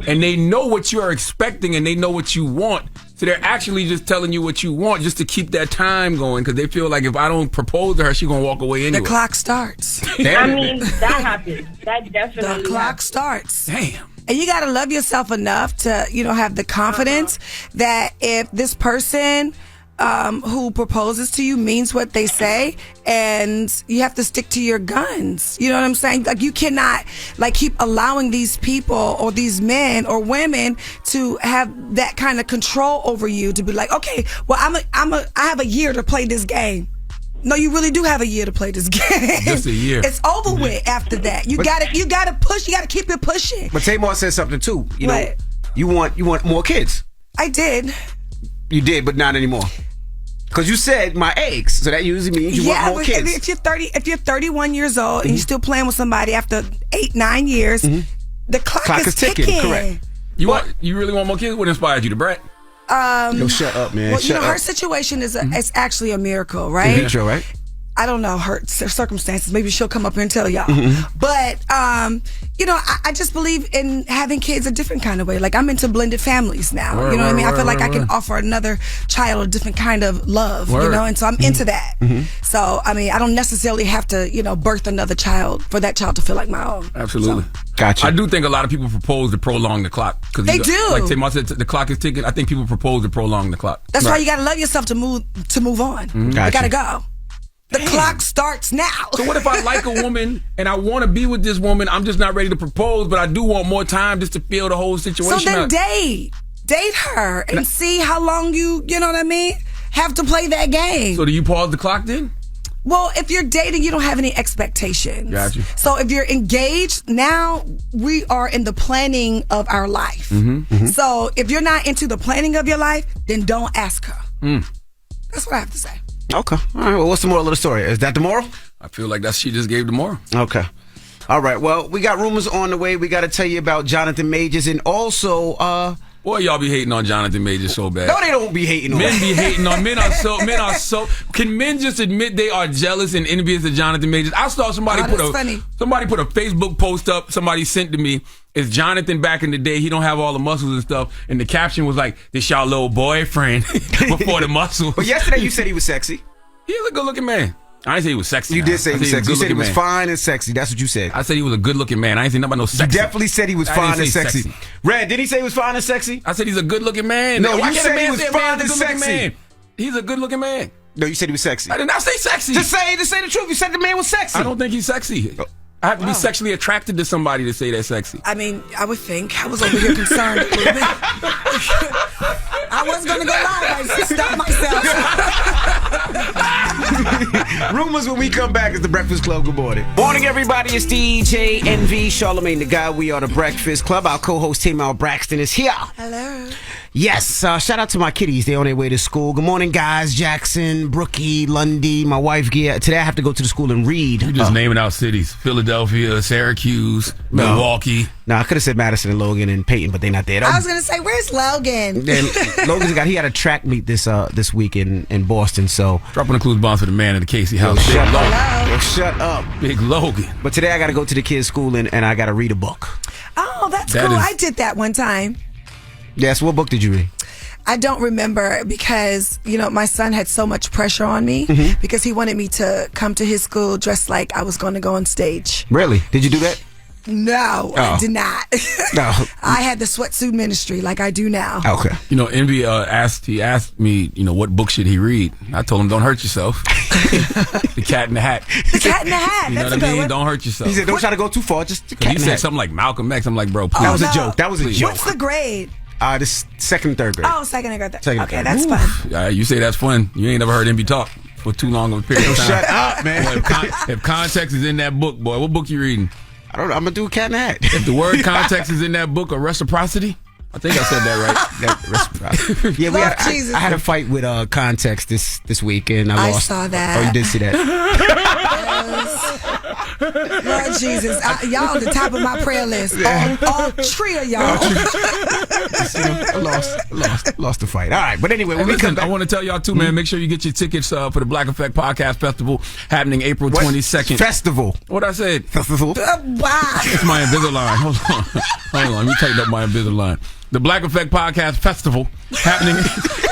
and they know what you are expecting and they know what you want, so they're actually just telling you what you want just to keep that time going because they feel like if I don't propose to her, she's going to walk away anyway. The clock starts. I mean, that happens. That definitely The clock starts. Damn. And you got to love yourself enough to, have the confidence that if this person who proposes to you means what they say, and you have to stick to your guns. You know what I'm saying? Like, you cannot keep allowing these people or these men or women to have that kind of control over you to be like, okay, well, I have a year to play this game. No, you really do have a year to play this game. Just a year. It's over with after that. You gotta push. You gotta keep it pushing. But Tamar said something too. You know, you want more kids. I did. You did, but not anymore. Because you said my eggs, so that usually means you want more kids. If you're 31 years old and you're still playing with somebody after 8-9 years, the clock is ticking. Correct. You really want more kids? What inspired you, to Brett? Yo, shut up, man. Well, shut up. her situation is it's actually a miracle, right? Intro, right? I don't know her circumstances. Maybe she'll come up here and tell y'all. But, I just believe in having kids a different kind of way. Like, I'm into blended families now. You know what I mean? I feel like I can offer another child a different kind of love, and so I'm into that. So, I mean, I don't necessarily have to, birth another child for that child to feel like my own. Absolutely. So. Gotcha. I do think a lot of people propose to prolong the clock. They do. Like Tamar said, the clock is ticking. I think people propose to prolong the clock. That's why you got to love yourself to move on. You got to go. The clock starts now. So what if I like a woman and I want to be with this woman? I'm just not ready to propose, but I do want more time just to feel the whole situation. So then date her and see how long you know what I mean, have to play that game. So do you pause the clock then? Well, if you're dating, you don't have any expectations. Got you. So if you're engaged, now we are in the planning of our life. So if you're not into the planning of your life, then don't ask her. That's what I have to say. Okay. All right. Well, what's the moral of the story? Is that the moral? I feel like she just gave the moral. Okay. All right. Well, we got rumors on the way. We got to tell you about Jonathan Majors and also Boy, y'all be hating on Jonathan Majors so bad. No, they don't be hating on men. Be hating on men are so. Can men just admit they are jealous and envious of Jonathan Majors? I saw somebody put a Facebook post up. Somebody sent to me. It's Jonathan back in the day. He don't have all the muscles and stuff. And the caption was like, "This y'all little boyfriend before the muscles." But yesterday you said he was sexy. He's a good looking man. I didn't say he was sexy. You did say he was sexy. You said he was man. fine and sexy. That's what you said. I said he was a good-looking man. I ain't seen nothing about no sexy. You definitely said he was fine and sexy. Red, did he say he was fine and sexy? I said he's a good-looking man. No, you said he was fine and sexy. Man? He's a good-looking man. No, you said he was sexy. I did not say sexy. Just say the truth. You said the man was sexy. I don't think he's sexy. I have to be sexually attracted to somebody to say they're sexy. I mean, I would think. I was over here concerned a little bit. I wasn't going to go live. I stopped myself. Rumors when we come back is the Breakfast Club. Good morning. Morning, everybody. It's DJ NV, Charlamagne the Guy. We are the Breakfast Club. Our co-host Tamar Braxton is here. Hello. Yes, shout out to my kiddies. They're on their way to school. Good morning, guys. Jackson, Brookie, Lundy, my wife, Gia. Today I have to go to the school and read. You're just naming out cities. Philadelphia, Syracuse, Milwaukee. No, I could have said Madison and Logan and Peyton, but they're not there. I was going to say, where's Logan? He had a track meet this week in Boston. So dropping the clues bomb for the man in the Casey house. Shut up. Big Logan. But today I got to go to the kids' school and I got to read a book. Oh, that's cool. I did that one time. Yes, what book did you read? I don't remember because, my son had so much pressure on me because he wanted me to come to his school dressed like I was going to go on stage. Really? Did you do that? No, I did not. No. I had the sweatsuit ministry like I do now. Okay. Envy asked me, what book should he read? I told him, don't hurt yourself. The Cat in the Hat. The Cat in the Hat. You know what I mean? Don't hurt yourself. He said, don't try to go too far. Just the Cat in the Hat. He said something like Malcolm X. I'm like, bro, please. That was a joke. That was a joke. What's the grade? This second and third grade. Oh, second and third. Second okay, and that's fun. You say that's fun. You ain't never heard Envy talk for too long of a period of time. Shut up, man. Boy, if context is in that book, boy, what book you reading? I don't know. I'm going to do a Cat in the Hat. If the word context is in that book of reciprocity, I think I said that right. Reciprocity. Yeah, I had a fight with context this week, and I lost. I saw that. Oh, you did see that? Lord Jesus, y'all on the top of my prayer list. All three of y'all. I lost the fight. All right, but anyway, when we come back, I want to tell y'all too, man. Make sure you get your tickets for the Black Effect Podcast Festival happening April 22nd. Festival. What I said? Festival. Wow. It's my Invisalign. Hold on. Let me tighten up my Invisalign. The Black Effect Podcast Festival happening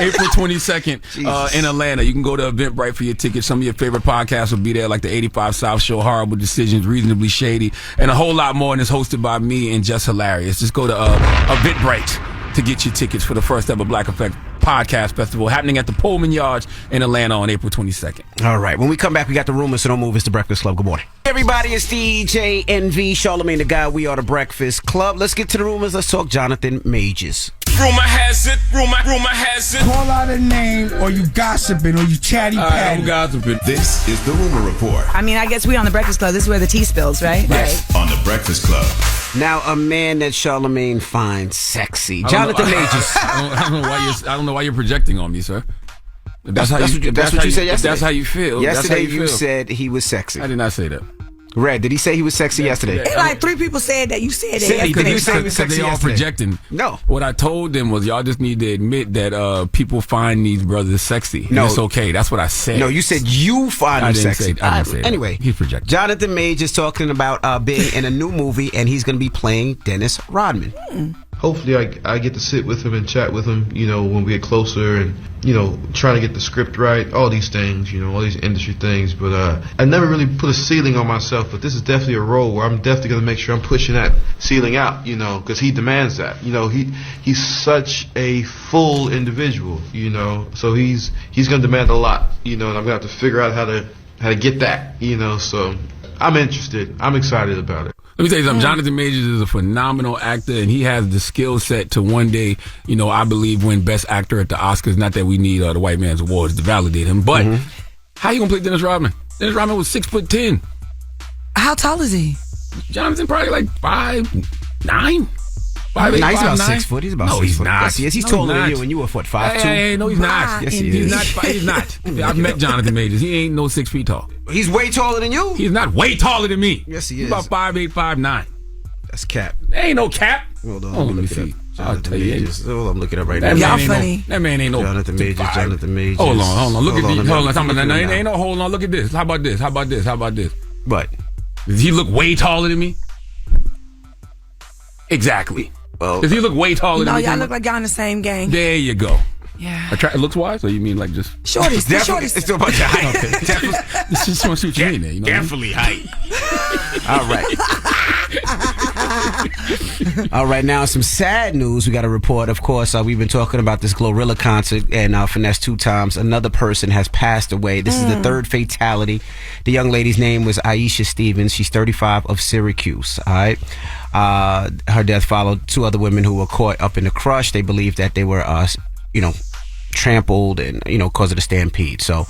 April 22nd in Atlanta. You can go to Eventbrite for your tickets. Some of your favorite podcasts will be there, like the 85 South Show, Horrible Decisions, Reasonably Shady, and a whole lot more. And it's hosted by me and Just Hilarious. Just go to Eventbrite to get your tickets for the first ever Black Effect Podcast Festival happening at the Pullman Yards in Atlanta on April 22nd. All right. When we come back, we got the rumors, so don't move. It's the Breakfast Club. Good morning. Everybody, it's DJ NV, Charlamagne the Guy. We are the Breakfast Club. Let's get to the rumors. Let's talk Jonathan Majors. Rumor has it. Rumor has it. Call out a name, or you gossiping, or you chatty patty. I'm gossiping. This is the Rumor Report. I mean, I guess we on the Breakfast Club. This is where the tea spills, right? Yes, on the Breakfast Club. Now, a man that Charlamagne finds sexy, Jonathan Majors. I don't know why you're projecting on me, sir. That's what you said yesterday. That's how you feel. Yesterday you said he was sexy. I did not say that. Red, did he say he was sexy yesterday? Like 3 people said that you said that. Did you say he was sexy they all yesterday? projecting. No. What I told them was y'all just need to admit that people find these brothers sexy. No. It's okay. That's what I said. No, you said you find them sexy. I didn't say that. Anyway, he's projecting. Jonathan Majors talking about being in a new movie, and he's going to be playing Dennis Rodman. Hopefully I get to sit with him and chat with him, when we get closer and, trying to get the script right, all these things, all these industry things. But I never really put a ceiling on myself, but this is definitely a role where I'm definitely going to make sure I'm pushing that ceiling out, because he demands that. He's such a full individual, so he's going to demand a lot, and I'm going to have to figure out how to get that, so I'm interested. I'm excited about it. Let me tell you something. Jonathan Majors is a phenomenal actor, and he has the skill set to one day, I believe, win Best Actor at the Oscars. Not that we need the white man's awards to validate him, but how you gonna play Dennis Rodman? Dennis Rodman was 6'10". How tall is he? Jonathan probably like 5'9". 5'8", He's about 5'9". 6 foot. He's about 6 he's foot. Not. Yes, he is. He's taller than you, and you were 5'2". Hey, no, he's not. Yes, he is. He's not. I've met Jonathan Majors. He ain't no 6 feet tall. He's way taller than you. He's not way taller than me. Yes, he He's is. about 5'8", 5'9". That's cap. There ain't no cap. Hold on, let me see. Jonathan Majors. Oh, I'm looking up right That now. man funny. That man ain't no. Jonathan Majors. Hold on. Look at these. Hold on. Hold Ain't no. Hold on. Look at this. How about this? What? Does he look way taller than me? Exactly. Well, does he look way taller than me? No, y'all look like y'all in the same gang. There you go. Yeah. Looks wise, or you mean like just shorties? Shorties. It's still about your height. Okay. Just want to see what you mean there. You know definitely height. All right. All right. Now some sad news. We got a report. Of course, we've been talking about this Glorilla concert and Finesse 2 times. Another person has passed away. This is the third fatality. The young lady's name was Aisha Stevens. She's 35 of Syracuse. All right. Her death followed 2 other women who were caught up in the crush. They believe that they were trampled and, cause of the stampede. So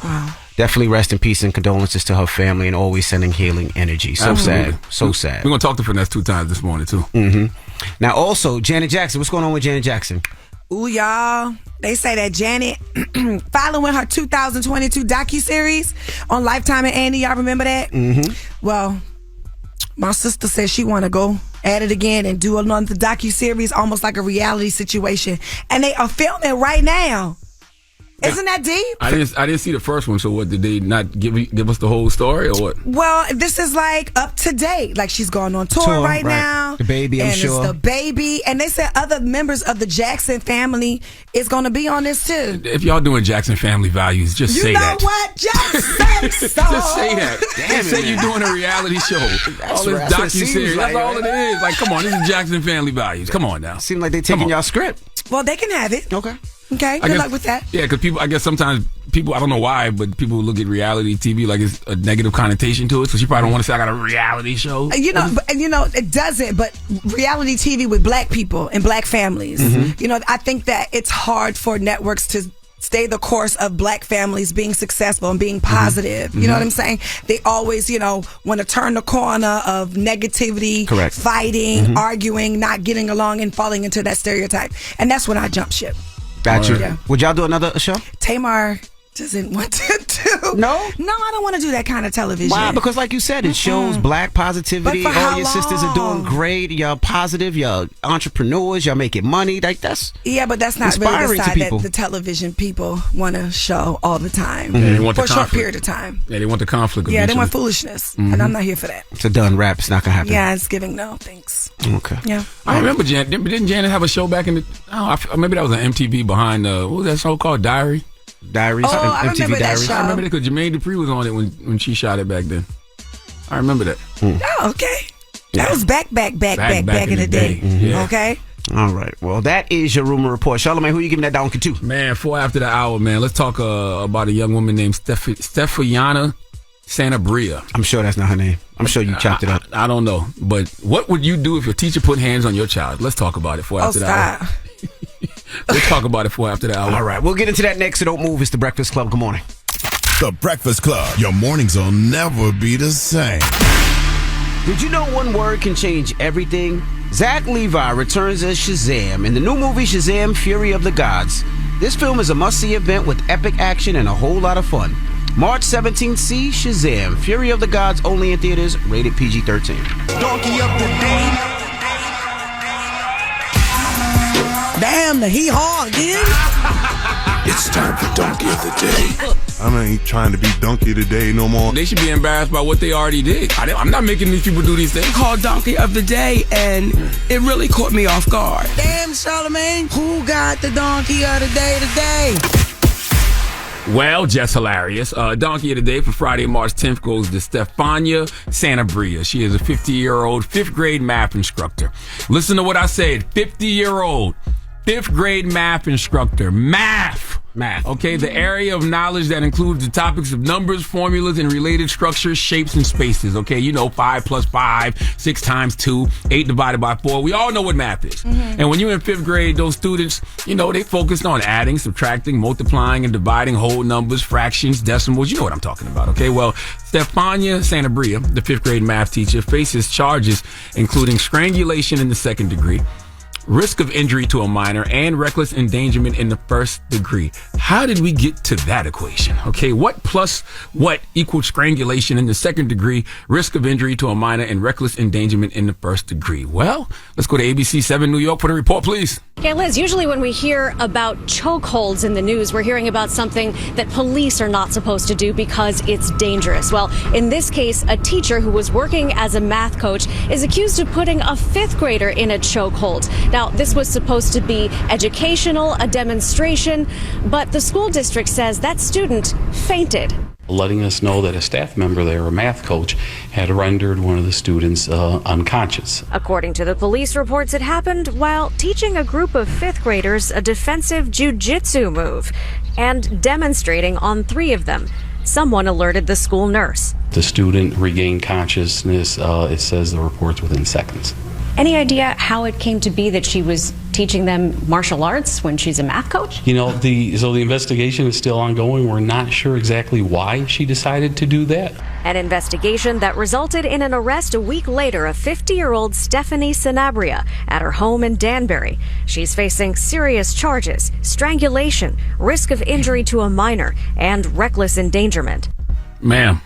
definitely rest in peace and condolences to her family and always sending healing energy. So Absolutely. sad. So sad. We're going to talk to Finesse 2 times this morning, too. Mm-hmm. Now, also, Janet Jackson. What's going on with Janet Jackson? Ooh, y'all. They say that Janet, following her 2022 docuseries on Lifetime and Andy, y'all remember that? Mm-hmm. Well, my sister said she want to go at it again and do another docuseries, almost like a reality situation. And they are filming right now. Isn't that deep? I didn't see the first one. So what, did they not give us the whole story or what? Well, this is like up to date. Like she's going on tour right now. The baby, I'm sure. And it's the baby. And they said other members of the Jackson family is going to be on this too. If y'all doing Jackson family values, just say that. You know what? Just say that. Just say you're doing a reality show. All this docuseries. That's all it is. Like, come on, this is Jackson family values. Come on now. Seems like they taking y'all script. Well, they can have it. Okay. Okay, good luck with that. Yeah, because I guess sometimes people, I don't know why, but people look at reality TV like it's a negative connotation to it. So she probably don't want to say I got a reality show. It doesn't. But reality TV with black people and black families. Mm-hmm. I think that it's hard for networks to stay the course of black families being successful and being positive. Mm-hmm. You know what I'm saying? They always, want to turn the corner of negativity, correct, fighting, arguing, not getting along, and falling into that stereotype. And that's when I jump ship. Got you. Yeah. Would y'all do another show? Tamar doesn't want to do. No, I don't want to do that kind of television. Why? Because like you said, it shows black positivity. All your sisters are doing great. Y'all positive. Y'all entrepreneurs. Y'all making money. Like that's but that's not really inspiring the to side people. that the television people want to show all the time They want for the a short conflict. period of time. Yeah, they want the conflict. Yeah, they eventually. want foolishness, and I'm not here for that. It's a done rap. It's not gonna happen. Yeah, it's giving no thanks. Okay. Yeah. I remember didn't Janet have a show back in the? Maybe that was on MTV behind what was that show called? Diaries. I remember that show. I remember that because Jermaine Dupri was on it when she shot it back then. I remember that. Oh, okay. That was back in the day. Yeah. Okay. All right. Well, that is your rumor report. Charlamagne, who you giving that donkey to? Man, 4 after the hour, man. Let's talk about a young woman named Stefania Sanabria. I'm sure that's not her name. I'm sure you chopped it up. I don't know. But what would you do if your teacher put hands on your child? Let's talk about it 4 after the hour. We'll talk about it 4 after the hour. All right. We'll get into that next, so don't move. It's The Breakfast Club. Good morning. The Breakfast Club. Your mornings will never be the same. Did you know one word can change everything? Zach Levi returns as Shazam in the new movie Shazam! Fury of the Gods. This film is a must-see event with epic action and a whole lot of fun. March 17th, see Shazam! Fury of the Gods, only in theaters, rated PG-13. Donkey of the day. Damn, the hee-haw again. It's time for Donkey of the Day. I ain't trying to be Donkey of the Day no more. They should be embarrassed by what they already did. I'm not making these people do these things. Called Donkey of the Day, and it really caught me off guard. Damn, Charlamagne, who got the Donkey of the Day today? Well, just hilarious. Donkey of the Day for Friday, March 10th goes to Stefania Sanabria. She is a 50-year-old 5th grade math instructor. Listen to what I said. 50-year-old 5th grade math instructor. Math. Okay, the area of knowledge that includes the topics of numbers, formulas, and related structures, shapes, and spaces. Okay, 5 plus 5, 6 times 2, 8 divided by 4. We all know what math is. And when you're in 5th grade, those students, they focused on adding, subtracting, multiplying, and dividing whole numbers, fractions, decimals. You know what I'm talking about, okay? Well, Stefania Sanabria, the 5th grade math teacher, faces charges including strangulation in the 2nd degree, risk of injury to a minor, and reckless endangerment in the first degree. How did we get to that equation? Okay, what plus what equals strangulation in the second degree, risk of injury to a minor, and reckless endangerment in the first degree? Well, let's go to ABC 7 New York for the report, please. Okay, Liz, usually when we hear about chokeholds in the news, we're hearing about something that police are not supposed to do because it's dangerous. Well, in this case, a teacher who was working as a math coach is accused of putting a fifth grader in a chokehold. Now, this was supposed to be educational, a demonstration, but the school district says that student fainted. Letting us know that a staff member there, a math coach, had rendered one of the students unconscious. According to the police reports, it happened while teaching a group of fifth graders a defensive jiu-jitsu move and demonstrating on 3 of them. Someone alerted the school nurse. The student regained consciousness, it says the reports within seconds. Any idea how it came to be that she was teaching them martial arts when she's a math coach? You know, the investigation is still ongoing. We're not sure exactly why she decided to do that. An investigation that resulted in an arrest a week later of 50-year-old Stephanie Sanabria at her home in Danbury. She's facing serious charges, strangulation, risk of injury to a minor, and reckless endangerment. Ma'am,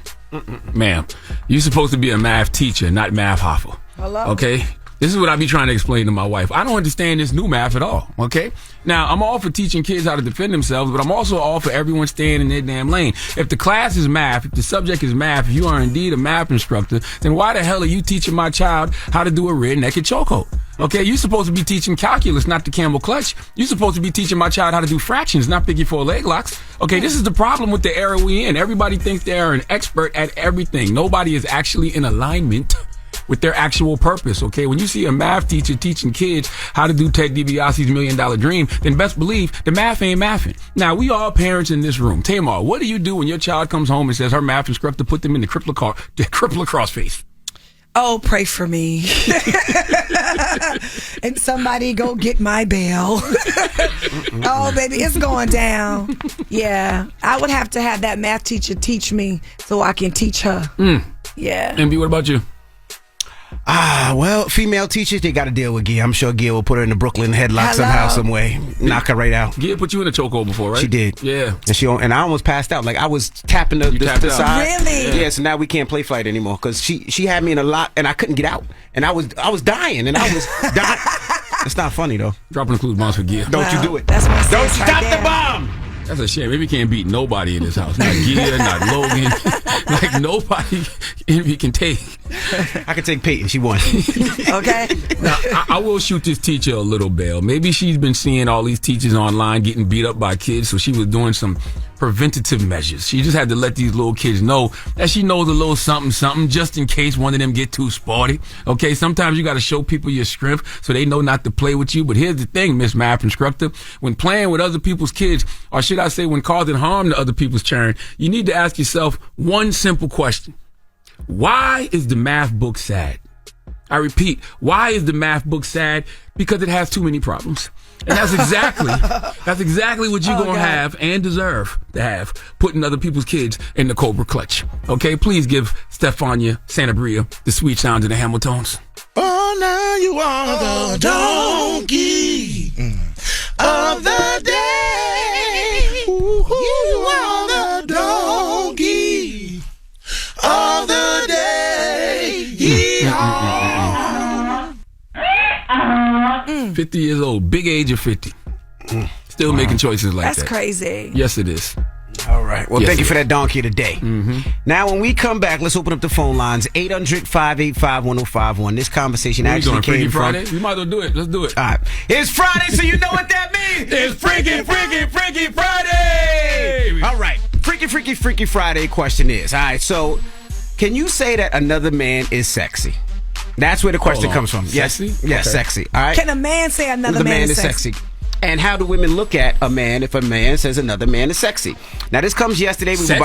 you're supposed to be a math teacher, not math hoffer. Hello? Okay? This is what I be trying to explain to my wife. I don't understand this new math at all, okay? Now, I'm all for teaching kids how to defend themselves, but I'm also all for everyone staying in their damn lane. If the class is math, if the subject is math, if you are indeed a math instructor, then why the hell are you teaching my child how to do a rear-naked chokehold? Okay, you're supposed to be teaching calculus, not the camel clutch. You're supposed to be teaching my child how to do fractions, not figure 4 leg locks. Okay, this is the problem with the era we in. Everybody thinks they are an expert at everything. Nobody is actually in alignment with their actual purpose, okay? When you see a math teacher teaching kids how to do Ted DiBiase's $1 Million Dream, then best believe the math ain't mathing. Now, we all parents in this room. Tamar, what do you do when your child comes home and says her math instructor put them in the cripple cross face? Oh, pray for me. And somebody go get my bail. Oh, baby, it's going down. Yeah, I would have to have that math teacher teach me so I can teach her. Yeah. MB, what about you? Well, female teachers, they got to deal with Gia. I'm sure Gia will put her in the Brooklyn headlock somehow, some way. Knock her right out. Gia put you in a chokehold before, right? She did. Yeah. And I almost passed out. Like, I was tapping the side. Really? Yeah, so now we can't play flight anymore because she had me in a lock and I couldn't get out. And I was dying and I was dying. It's not funny, though. Dropping the clues bombs for Gia. Don't you do it. That's my Don't sis stop right the there. bomb. That's a shame. Maybe can't beat nobody in this house. Not Gia, not Logan. Like, nobody he can take. I can take Peyton. She won. Okay. Now, I will shoot this teacher a little bail. Maybe she's been seeing all these teachers online getting beat up by kids, so she was doing some preventative measures. She just had to let these little kids know that she knows a little something just in case one of them get too sporty. Okay, sometimes you got to show people your strength so they know not to play with you. But here's the thing, Miss Math Instructor. When playing with other people's kids, or should I say when causing harm to other people's children, you need to ask yourself one simple question. Why is the math book sad? I repeat, why is the math book sad? Because it has too many problems. And that's exactly what you're going to have and deserve to have, putting other people's kids in the Cobra clutch. Okay, please give Stefania Sanabria the sweet sounds of the Hamiltons. Oh, now you are the donkey of the day. You are the donkey of the day. 50 years old, big age of 50. Still making choices like that. That's crazy. Yes, it is. All right. Well, Yes, thank you it for that donkey today. Mm-hmm. Now, when we come back, let's open up the phone lines. 800-585-1051. This conversation What are we actually doing, Freaky came Friday? from... We might as well do it. Let's do it. All right. It's Friday, so you know what that means. It's Freaky Friday! All right. Freaky Friday question is, all right, so can you say that another man is sexy? That's where the question comes from. Sexy? Yes. Yes, Okay. sexy. All right. Can a man say another man is sexy? And how do women look at a man if a man says another man is sexy? Now, this comes yesterday. We were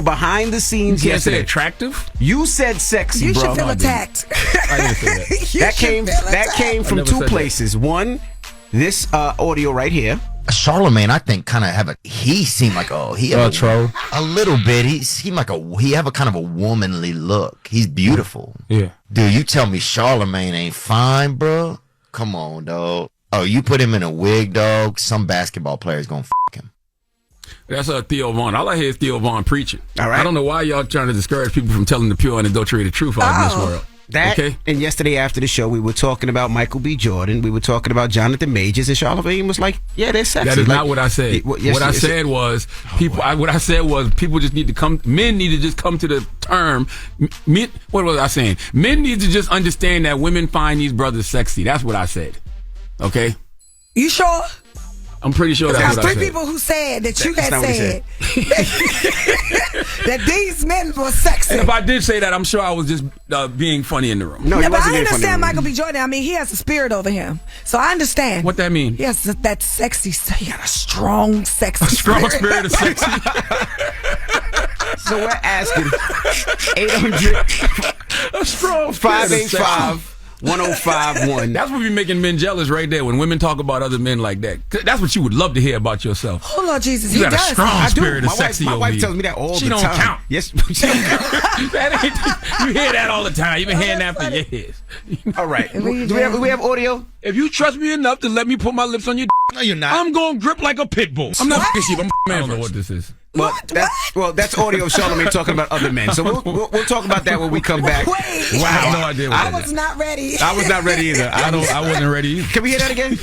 behind the scenes You can't yesterday. say attractive? You said sexy, You bro. should feel attacked. I didn't say that. That came from never two said that. places. One, this audio right here. Charlamagne, I think, kind of he seemed like a troll. A little bit. He seemed like he have a kind of a womanly look. He's beautiful. Yeah. Dude, you tell me Charlamagne ain't fine, bro. Come on, dog. Oh, you put him in a wig, dog. Some basketball player's gonna him. That's Theo Vaughn. All I hear is Theo Vaughn preaching. All right. I don't know why y'all trying to discourage people from telling the pure and adulterated truth out in this world. That, okay? And yesterday after the show, we were talking about Michael B. Jordan. We were talking about Jonathan Majors, and Charlamagne was like, "Yeah, they're sexy." That is like, not what I said. Yes, what I said was people. What I said was people just need to come. Men need to just come to the term. What was I saying? Men need to just understand that women find these brothers sexy. That's what I said. Okay. You sure? I'm pretty sure that's what I said. There's 3 people who said that you had said that these men were sexy. And if I did say that, I'm sure I was just being funny in the room. No, but I understand Michael B. Jordan. I mean, he has a spirit over him, so I understand. What that mean? Yes, that sexy. He got a strong, sexy, strong spirit of sexy. So we're asking 800 a strong 585 1051. That's what be making men jealous right there when women talk about other men like that. That's what you would love to hear about yourself. Oh, Lord Jesus, you he got does. a strong spirit of sexy. My wife tells me that all the time. She don't count. Yes, you hear that all the time. You've been hearing that for years. All right. Do we have audio? If you trust me enough to let me put my lips on your no, you're not. I'm going to grip like a pit bull. I'm not sheep. I'm man. I don't know what this is. Well, that's audio of Charlamagne talking about other men. So we'll talk about that when we come back. Wait. Wow, I have no idea. I was not ready. I was not ready either. I wasn't ready either. Can we hear that again?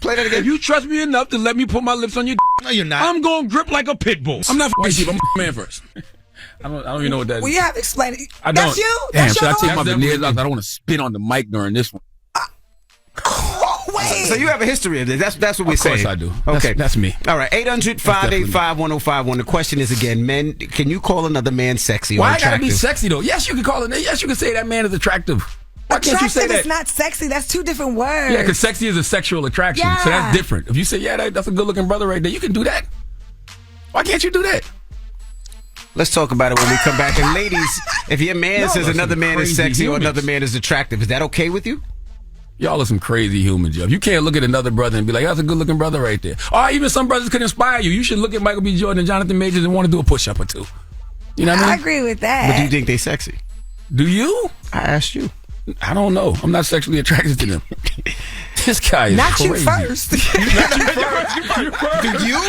Play that again. If you trust me enough to let me put my lips on your no, you're not. I'm going to grip like a pit bull. I'm not sheep. I'm man first. I don't even know what that is. Well, you have to explain it. I don't. That's you? Damn, That's should I your take my voice? veneers out? I don't want to spit on the mic during this one. Wait. So you have a history of this. That's what we're saying. Of course I do. Okay. That's me. All right. 800-585-1051. The question is again, men, can you call another man sexy or Why attractive? I gotta be sexy though? Yes, you can call it. Yes, you can say that man is attractive. Why can't you say Attractive that? is not sexy. That's 2 different words. Yeah, because sexy is a sexual attraction. Yeah. So that's different. If you say, yeah, that's a good looking brother right there, you can do that. Why can't you do that? Let's talk about it when we come back. And ladies, if your man says another man is sexy or another man is attractive, is that okay with you? Y'all are some crazy humans, yo. You can't look at another brother and be like, that's a good looking brother right there. Or even some brothers could inspire you. You should look at Michael B. Jordan and Jonathan Majors and want to do a push up or 2. You know what I mean? I agree with that. But do you think they sexy? Do you? I asked you. I don't know. I'm not sexually attracted to them. This guy is not crazy. You first. Do you?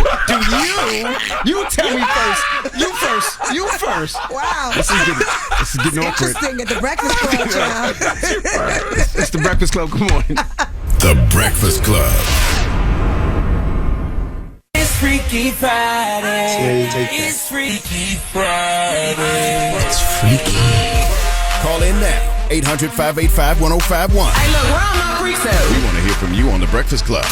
You tell me first. You first. Wow. This is getting awkward. Interesting at the Breakfast Club, child. It's the Breakfast Club. Good morning. The Breakfast Club. It's Freaky Friday. It's Freaky Friday. It's freaky. Call in now. 800-585-1051. Hey, look, we're on no freak sale. We want to hear from you on The Breakfast Club.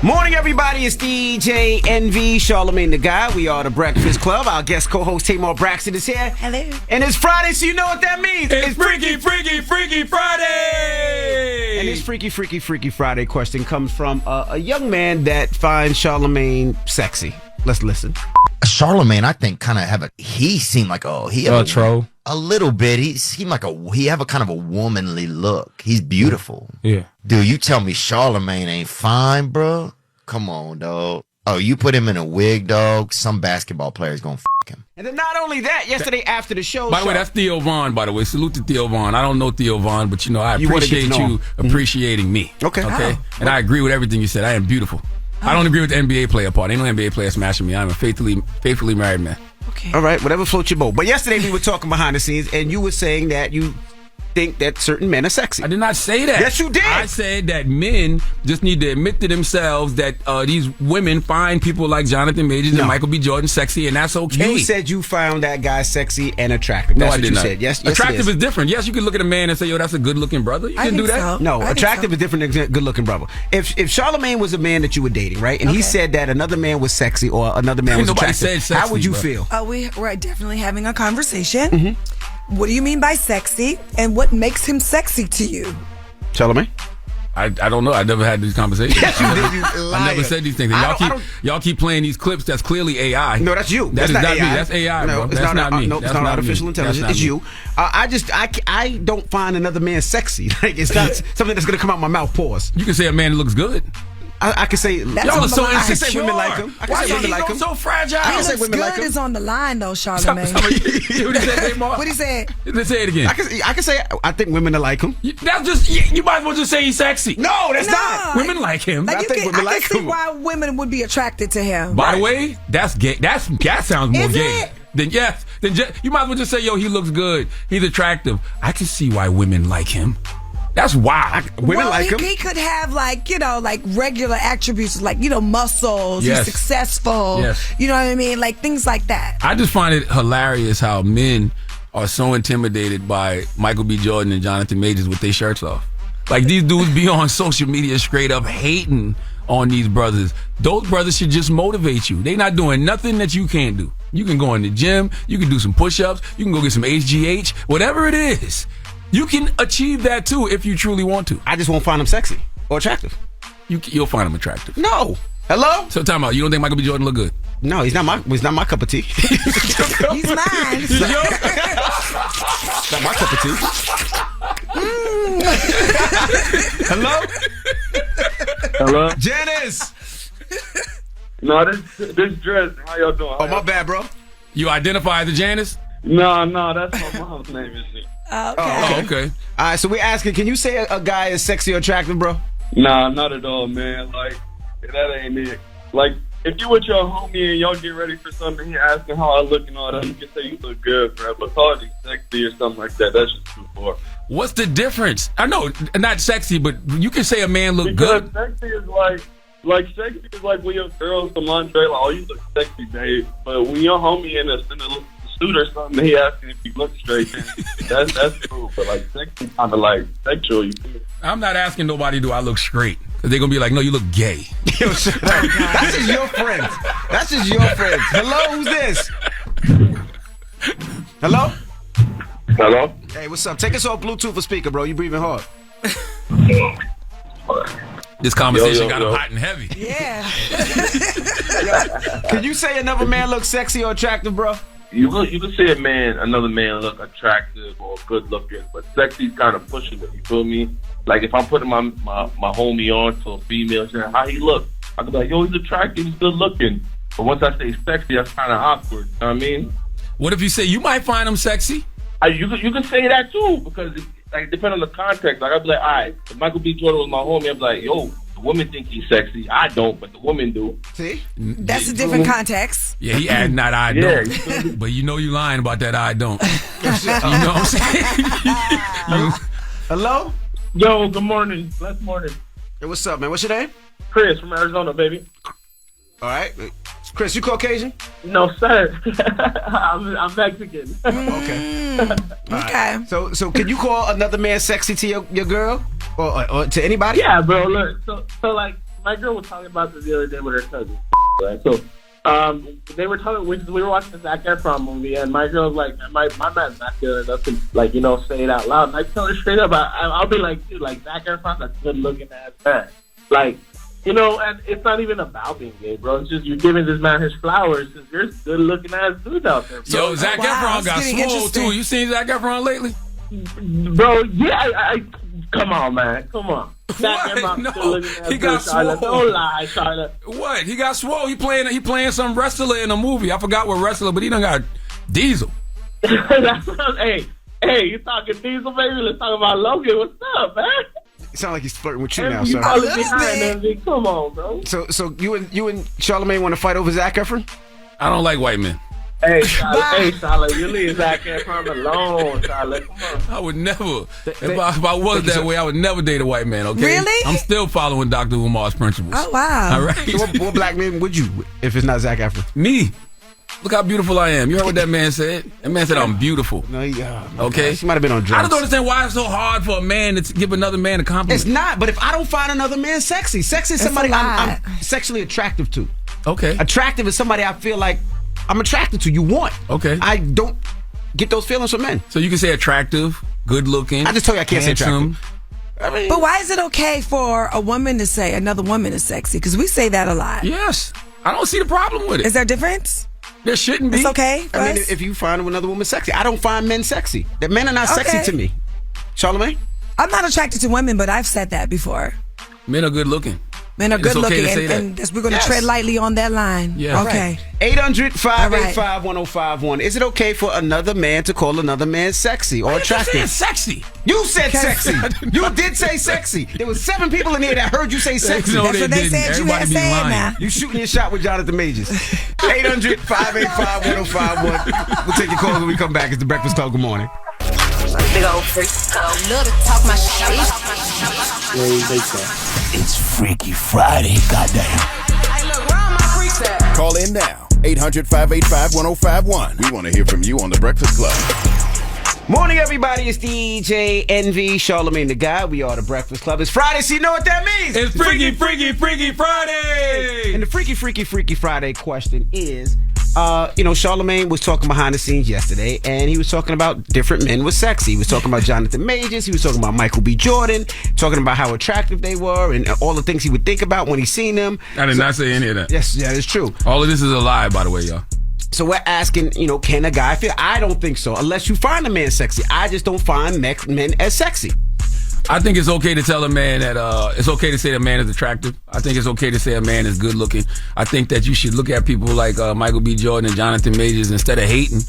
Morning, everybody. It's DJ NV, Charlamagne the Guy. We are The Breakfast Club. Our guest co-host Tamar Braxton is here. Hello. And it's Friday, so you know what that means. It's Freaky Friday. And this Freaky Friday question comes from a young man that finds Charlamagne sexy. Let's listen. Charlamagne, I think, kind of he seemed like he had troll. A little bit. He seemed like he have a kind of a womanly look. He's beautiful. Yeah. Dude, you tell me Charlamagne ain't fine, bro? Come on, dog. Oh, you put him in a wig, dog. Some basketball player's gonna him. And then not only that, yesterday after the show. By the way, that's Theo Vaughn, by the way. Salute to Theo Vaughn. I don't know Theo Vaughn, but I appreciate you appreciating me. Okay. Okay. And I agree with everything you said. I am beautiful. I don't agree with the NBA player part. Ain't no NBA player smashing me. I'm a faithfully married man. Okay. All right, whatever floats your boat. But yesterday we were talking behind the scenes, and you were saying that you think that certain men are sexy. I did not say that. Yes, you did. I said that men just need to admit to themselves that these women find people like Jonathan Majors and Michael B. Jordan sexy, and that's okay. You said you found that guy sexy and attractive. No, That's I what did you not. said. Yes, attractive is different. Yes, you can look at a man and say, yo, that's a good-looking brother. You can do that. So. No, attractive is different than good-looking brother. If Charlamagne was a man that you were dating, right, and he said that another man was sexy or another man was Nobody attractive, said sexy, how would you bro. feel? We're definitely having a conversation. What do you mean by sexy, and what makes him sexy to you? Charlamagne? I don't know. I never had these conversations. Yes, you did, you I never said these things. And y'all keep playing these clips. That's clearly AI. No, that's you. That's not not AI. me. That's AI, no, bro. It's That's not me. No, it's not artificial intelligence. It's you. I don't find another man sexy. Like it's not something that's gonna come out my mouth. Pause. You can say a man looks good. I can say That's Y'all on are the so line. I can say insecure. women like him. I can Why say women your like ego him. so fragile? I can He say looks women good like him. is on the line though, Charlamagne. What he said, Tamar? What he said? Let's say it again. I can say I think women are like him. That's just you might as well just say he's sexy. No, that's not. Women like him. Like I you think can, women I like can see him. why women would be attracted to him. By the way, that's gay. That sounds more Is gay. it? Then yes, you might as well just say, yo, he looks good. He's attractive. I can see why women like him. That's wild. Women like him. He could have like regular attributes like muscles. Yes. He's successful. Yes. You know what I mean? Like things like that. I just find it hilarious how men are so intimidated by Michael B. Jordan and Jonathan Majors with their shirts off. Like these dudes be on social media straight up hating on these brothers. Those brothers should just motivate you. They not doing nothing that you can't do. You can go in the gym. You can do some push-ups. You can go get some HGH. Whatever it is. You can achieve that too if you truly want to. I just won't find him sexy or attractive. You'll find him attractive. No. Hello? So time out. You don't think Michael B. Jordan look good? No, he's not my cup of tea. He's mine. It's not my cup of tea. Hello? Hello? Janice! No, this dress. How y'all doing? Oh, my bad, bro. You identify as a Janice? No, that's my mom's name. Is it? Oh, okay. All right, so we're asking, can you say a guy is sexy or attractive, bro? Nah, not at all, man. Like, that ain't it. Like, if you with your homie and y'all get ready for something, he asking how I look and all that, you can say you look good, bro. But call it sexy or something like that, that's just too far. What's the difference? I know, not sexy, but you can say a man look good. Sexy is like sexy is like when your girl's some lingerie, like, oh, you look sexy, babe. But when your homie in a suit or something, he asking if you look straight, that's cool. But like sexy, kind of like sexual. You feel? I'm not asking nobody, do I look straight? Because they're going to be like, no, you look gay. Yo, shut up. That's just your friend. That's just your friend. Hello, who's this? Hello? Hello? Hey, what's up? Take us off Bluetooth or speaker, bro. You breathing hard. This conversation got him hot and heavy. Yeah. Can you say another man looks sexy or attractive, bro? You can say another man look attractive or good looking, but sexy's kind of pushing it. You feel me? Like if I'm putting my homie on to a female, saying how he look, I can be like, yo, he's attractive, he's good looking. But once I say sexy, that's kind of awkward. You know what I mean? What if you say you might find him sexy? You can say that too, because like depending on the context. Like I'd be like, all right, if Michael B. Jordan was my homie, I'd be like, yo, the women think he's sexy. I don't, but the women do. See? That's a different context. Yeah, he adding that I don't. But you know you lying about that I don't. You know what I'm saying? Hello? Yo, good morning. Blessed morning. Hey, what's up, man? What's your name? Chris from Arizona, baby. All right. Chris, you Caucasian? No, sir. I'm Mexican. Okay. Okay. So can you call another man sexy to your girl? Or to anybody? Yeah, bro. Look, so like my girl was talking about this the other day with her cousin. Right? So they were talking. We were watching the Zac Efron movie, and my girl was like, "My man's not good enough to say it out loud." And I tell her straight up, I'll be like, "Dude, like Zac Efron's a good looking ass man." Like, and it's not even about being gay, bro. It's just you're giving this man his flowers because there's good looking ass dudes out there. Bro. Yo, Zac Efron got swole too. You seen Zac Efron lately? Bro, yeah, I come on, man. Come on. What? No, he got swole. Don't lie, Charlotte. What? He got swole. He playing some wrestler in a movie. I forgot what wrestler, but he done got Diesel. Hey, you talking Diesel, baby? Let's talk about Logan. What's up, man? It sounds like he's flirting with you now, sir. Come on, bro. So you and Charlamagne want to fight over Zac Efron? I don't like white men. Hey, Charlotte, you leave Zac Efron alone, Charlotte. Come on. I would never. If I was that way, I would never date a white man. Okay? Really? I'm still following Dr. Umar's principles. Oh wow! All right. So what black man would you if it's not Zac Efron? Me. Look how beautiful I am. You heard what that man said? That man said I'm beautiful. No, okay. He might have been on drugs. I don't understand why it's so hard for a man to give another man a compliment. It's not. But if I don't find another man sexy is somebody I'm sexually attractive to. Okay. Attractive is somebody I feel like I'm attracted to. You want. Okay. I don't get those feelings from men. So you can say attractive, good looking. I just told you I can't say attractive. But why is it okay for a woman to say another woman is sexy? Because we say that a lot. Yes. I don't see the problem with it. Is there a difference? There shouldn't be. It's okay. I mean, if you find another woman sexy, I don't find men sexy. That men are not sexy to me. Charlamagne? I'm not attracted to women, but I've said that before. Men are good looking. Men are It's good okay to looking, say and that. we're going to tread lightly on that line. Yeah. Okay. 800-585-1051. Is it okay for another man to call another man sexy or attractive? You said sexy. You said sexy. You did say sexy. There was 7 people in here that heard you say sexy. No, That's what they said. Everybody you had saying now. You shooting your shot with Jonathan Majors. 800-585-1051. We'll take your calls when we come back. It's the Breakfast Club. Good morning. Big old freak. Love to talk my shit. It's Freaky Friday, goddamn. Hey, look, where are my freaks at? Call in now. 800-585-1051. We want to hear from you on The Breakfast Club. Morning, everybody. It's DJ Envy, Charlamagne the Guy. We are The Breakfast Club. It's Friday, so you know what that means. It's Freaky Friday. And the Freaky Friday question is, Charlamagne was talking behind the scenes yesterday, and he was talking about different men was sexy. He was talking about Jonathan Majors. He was talking about Michael B. Jordan, talking about how attractive they were and all the things he would think about when he seen them. I did not say any of that. Yes, yeah, it's true. All of this is a lie, by the way, y'all. So we're asking, can a guy feel? I don't think so, unless you find a man sexy. I just don't find men as sexy. I think it's okay to tell a man that it's okay to say a man is attractive. I think it's okay to say a man is good looking. I think that you should look at people like Michael B. Jordan and Jonathan Majors instead of hating.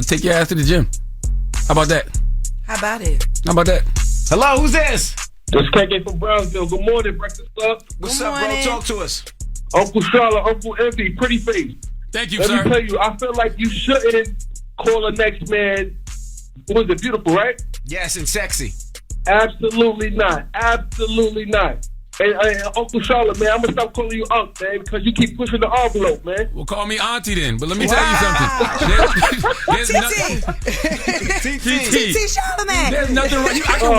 Take your ass to the gym. How about that? How about it? How about that? Hello, who's this? This is KK from Brownsville. Good morning, Breakfast Club. What's up, bro? Talk to us. Uncle Charlotte, Uncle Envy, pretty face. Thank you, Let sir. me tell you, I feel like you shouldn't call the next man, was it beautiful, right? Yes, and sexy. Absolutely not. Absolutely not. And Uncle Charlotte, man, I'm going to stop calling you Unc, man, because you keep pushing the envelope, man. Well, call me Auntie then. But let me tell you something. TT Charlamagne. There's nothing wrong. I can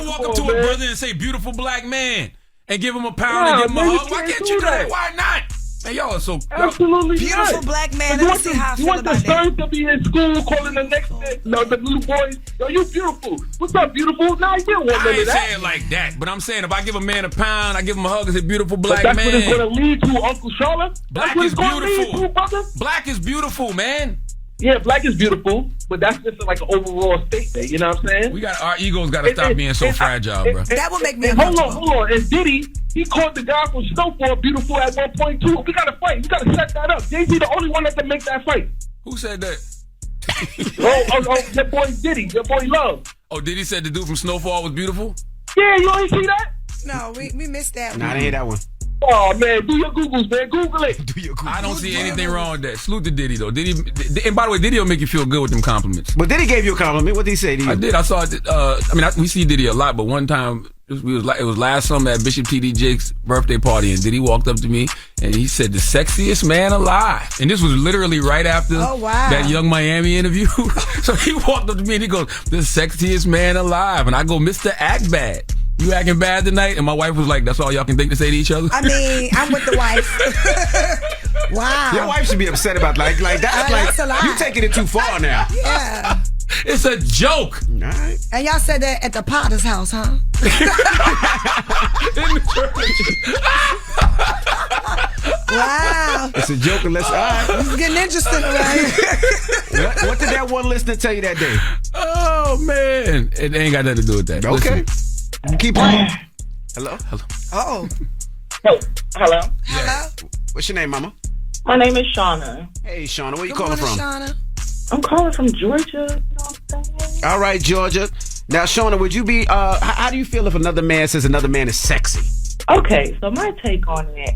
walk up to a brother and say, beautiful black man, and give him a pound and give him a hug. Why can't you do that? Why not? Man, y'all are so absolutely beautiful not. black man. Let me see how I feel about that. You want the sons to be in school calling the next the little boys, yo, you beautiful. What's up, beautiful? Nah, you don't want none of that. I ain't saying like that, but I'm saying if I give a man a pound, I give him a hug and say beautiful black man. That's what it's going to lead to, Uncle Charlotte. Black is beautiful. Black is beautiful, man. Yeah, black is beautiful, but that's just like an overall statement. You know what I'm saying? Our egos got to stop being so fragile, bro. That would make me hold on. And Diddy, he called the guy from Snowfall beautiful at 1.2. We got to fight. We got to set that up. Jay-Z the only one that can make that fight. Who said that? Your boy Diddy, your boy Love. Oh, Diddy said the dude from Snowfall was beautiful? Yeah, you ain't see that? No, we missed that one. Nah, I didn't hear that one. Oh, man, do your Googles, man. Google it. I don't see anything wrong with that. Salute to Diddy, though. And by the way, Diddy will make you feel good with them compliments. But Diddy gave you a compliment. What did he say to you? I did. I saw it. We see Diddy a lot, but one time, it was last summer at Bishop T.D. Jake's birthday party, and Diddy walked up to me, and he said, the sexiest man alive. And this was literally right after that Young Miami interview. So he walked up to me, and he goes, the sexiest man alive. And I go, Mr. Act Bad. You acting bad tonight? And my wife was like, that's all y'all can think to say to each other? I mean, I'm with the wife. Wow. Your wife should be upset about that's that's a lie. You taking it too far now. Yeah. It's a joke. All right. And y'all said that at the Potter's house, huh? In the church. Wow. It's a joke unless This is getting interesting, right? What did that one listener tell you that day? Oh, man. It ain't got nothing to do with that. Okay. Listen. Keep playing. Hello? Oh. Hello. Yeah. What's your name, mama? My name is Shauna. Hey, Shauna. Where you calling from? Shauna. I'm calling from Georgia. You know what I'm saying? All right, Georgia. Now, Shauna, would you be, how do you feel if another man says another man is sexy? Okay, so my take on it,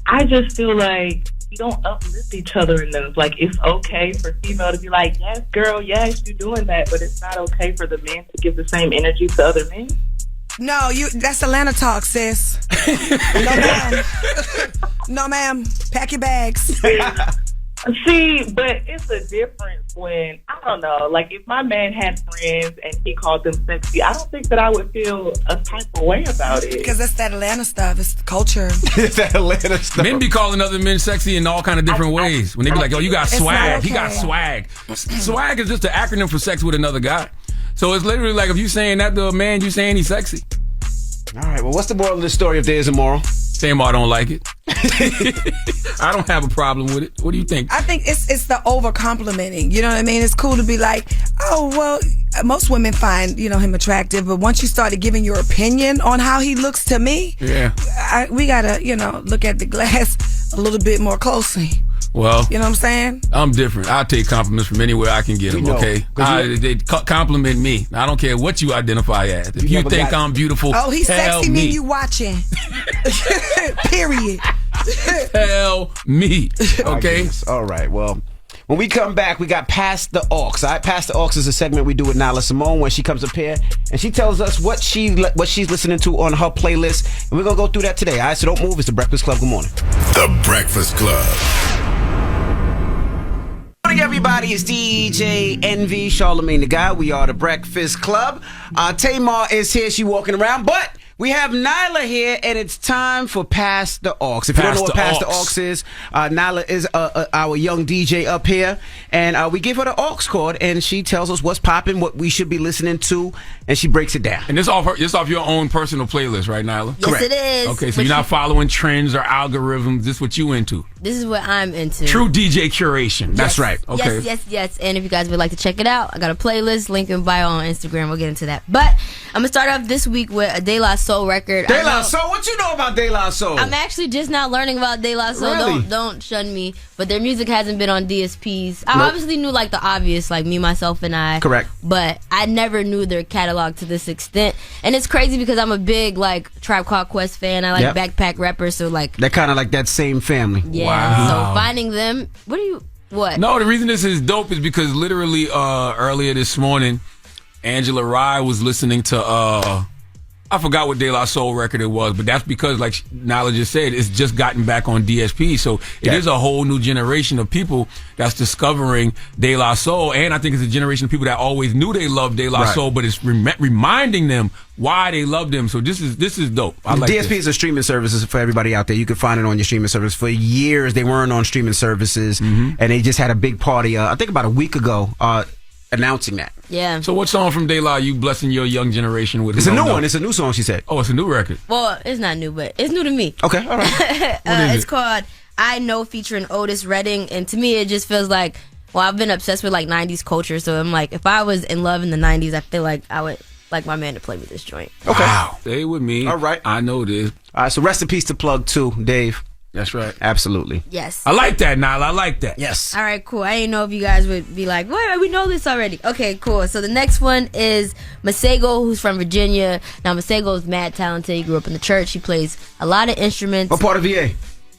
I just feel like you don't uplift each other enough. Like, it's okay for female to be like, yes, girl, yes, you're doing that, but it's not okay for the men to give the same energy to other men. No, that's Atlanta talk, sis. No, ma'am. No, ma'am. Pack your bags. See, but it's a difference when, I don't know, like if my man had friends and he called them sexy, I don't think that I would feel a type of way about it. Because that's that Atlanta stuff. It's the culture. It's that Atlanta stuff. Men be calling other men sexy in all kind of different ways. When they be like, yo, you got swag. Okay. He got swag. Swag is just an acronym for sex with another guy. So it's literally like if you saying that to a man, you saying he's sexy. All right, well, what's the moral of the story if there is a moral? Tamar don't like it. I don't have a problem with it. What do you think? I think it's the over complimenting. You know what I mean? It's cool to be like, oh well, most women find, him attractive, but once you started giving your opinion on how he looks to me, we gotta, look at the glass a little bit more closely. Well, you know what I'm saying? I'm different. I'll take compliments from anywhere I can get them, okay? They compliment me. I don't care what you identify as. If you think I'm beautiful, he's tell sexy, me. mean you watching. Period. Tell me, okay? All right, well, when we come back, we got Pass the Aux. Pass the Aux is a segment we do with Nyla Simone when she comes up here and she tells us what she's listening to on her playlist, and we're gonna go through that today. All right, so don't move. It's the Breakfast Club. Good morning. The Breakfast Club. Good morning, everybody. It's DJ Envy, Charlamagne the Guy. We are the Breakfast Club. Tamar is here. She walking around, but we have Nyla here, and it's time for Pass the Aux. If you don't know what Pass the Aux is, Nyla is our young DJ up here, and we give her the aux chord, and she tells us what's popping, what we should be listening to, and she breaks it down. And this off your own personal playlist, right, Nyla? Yes, it is. Okay, so you're not following trends or algorithms. This is what you into. This is what I'm into. True DJ curation. Yes. That's right. Okay. Yes. And if you guys would like to check it out, I got a playlist, link in bio on Instagram. We'll get into that. But I'm gonna start off this week with a De La Soul record. De La Soul? What you know about De La Soul? I'm actually just now learning about De La Soul. Really? Don't shun me. But their music hasn't been on DSPs. I obviously knew like the obvious, like Me, Myself, and I. Correct. But I never knew their catalog to this extent. And it's crazy because I'm a big like Tribe Called Quest fan. I like backpack rappers, so like they're kind of like that same family. Yeah. Wow. So finding them, what? No, the reason this is dope is because literally earlier this morning, Angela Rye was listening to I forgot what De La Soul record it was, but that's because, like Nyla just said, it's just gotten back on DSP. So it is a whole new generation of people that's discovering De La Soul. And I think it's a generation of people that always knew they loved De La Soul, but it's reminding them why they loved them. So this is dope. I like DSP is a streaming service for everybody out there. You can find it on your streaming service. For years, they weren't on streaming services, and they just had a big party, I think about a week ago, announcing that. Yeah. So what song from De La you blessing your young generation with? It's a new one. It's a new song, she said. Oh, it's a new record. Well, it's not new, but it's new to me. Okay, all right. It's called I Know featuring Otis Redding, and to me it just feels like, well, I've been obsessed with like 90s culture, so I'm like, if I was in love in the 90s, I feel like I would like my man to play me this joint. Okay. Wow. Stay with me. All right. I know this. All right, so rest in peace to Plug 2, Dave. That's right. Absolutely. Yes. I like that, Nyla. I like that. Yes. All right, cool. I didn't know if you guys would be like, what? We know this already. Okay, cool. So the next one is Masego, who's from Virginia. Now, Masego is mad talented. He grew up in the church. He plays a lot of instruments. What part of VA?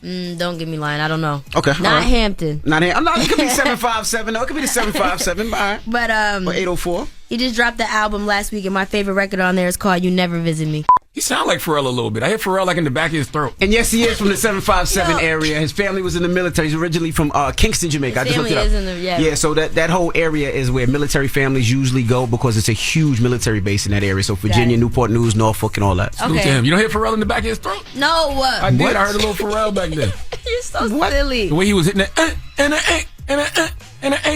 Don't get me lying. I don't know. Okay. Not Hampton. Not Hampton. No, it could be 757. No, it could be the 757. All right. But or 804. He just dropped the album last week, and my favorite record on there is called You Never Visit Me. He sound like Pharrell a little bit. I hear Pharrell like in the back of his throat. And yes, he is from the 757 area. His family was in the military. He's originally from Kingston, Jamaica. His family is in the, yeah, so that whole area is where military families usually go because it's a huge military base in that area. So Virginia, Newport News, Norfolk, and all that. Salute to him. You don't hear Pharrell in the back of his throat? No. I did. I heard a little Pharrell back then. You're so silly. The way he was hitting that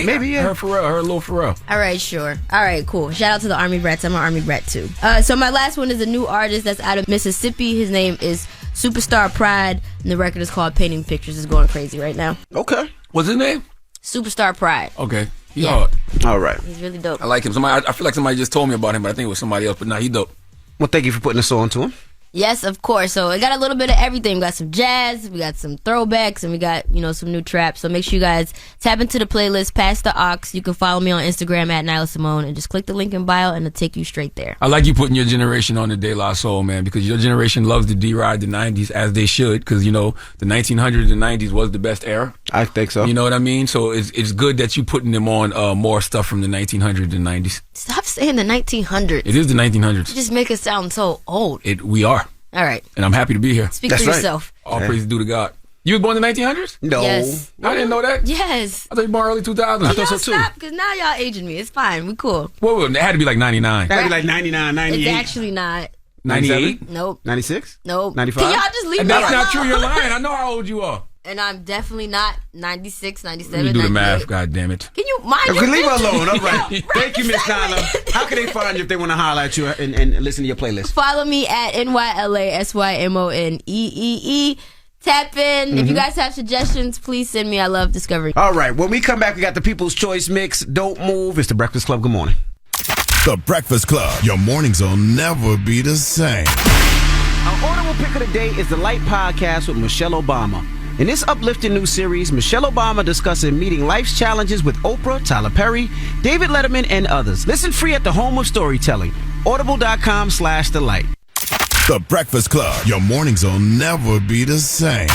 Maybe, yeah. I heard a little Pharrell. All right, sure. All right, cool. Shout out to the Army Brats. I'm an Army Brat, too. So my last one is a new artist that's out of Mississippi. His name is Superstar Pride, and the record is called Painting Pictures. It's going crazy right now. Okay. What's his name? Superstar Pride. Okay. He Yeah. hard. All right. He's really dope. I like him. I feel like somebody just told me about him, but I think it was somebody else. But nah, he dope. Well, thank you for putting this on to him. Yes, of course. So it got a little bit of everything. We got some jazz, we got some throwbacks, and we got, some new trap. So make sure you guys tap into the playlist, Pass the Aux. You can follow me on Instagram at Nyla Simone and just click the link in bio and it'll take you straight there. I like you putting your generation on the De La Soul, man, because your generation loves to deride the 90s as they should, because, the 1900s and 90s was the best era. I think so. You know what I mean? So it's good that you putting them on more stuff from the 1900s and 90s. Stop saying the 1900s. It is the 1900s. You just make it sound so old. We are. All right. And I'm happy to be here. Speak for yourself. All praise due to God. You was born in the 1900s? No. Yes. I didn't know that. Yes. I thought you were born early 2000s. I thought so too. Stop, because now y'all aging me. It's fine. We cool. Well, it had to be like 99. It had to be like 99, 98. It's actually not. 98? Nope. 96? Nope. 95? Can y'all just leave And me that's alone? not true. You're lying. I know how old you are. And I'm definitely not 96, 97, Let me do the 98. math. God damn it. Can you mind your Leave her business? alone. All right. Thank you, Miss Nyla. How can they find you if they want to holler at you and listen to your playlist? Follow me at NYLASYMONEEE. Tap in. If you guys have suggestions, please send me. I love discovering. All right. When we come back, we got the People's Choice Mix. Don't move. It's the Breakfast Club. Good morning. The Breakfast Club. Your mornings will never be the same. Our audible pick of the day is the Light Podcast with Michelle Obama. In this uplifting new series, Michelle Obama discusses meeting life's challenges with Oprah, Tyler Perry, David Letterman, and others. Listen free at the home of storytelling, audible.com/The Light. The Breakfast Club. Your mornings will never be the same.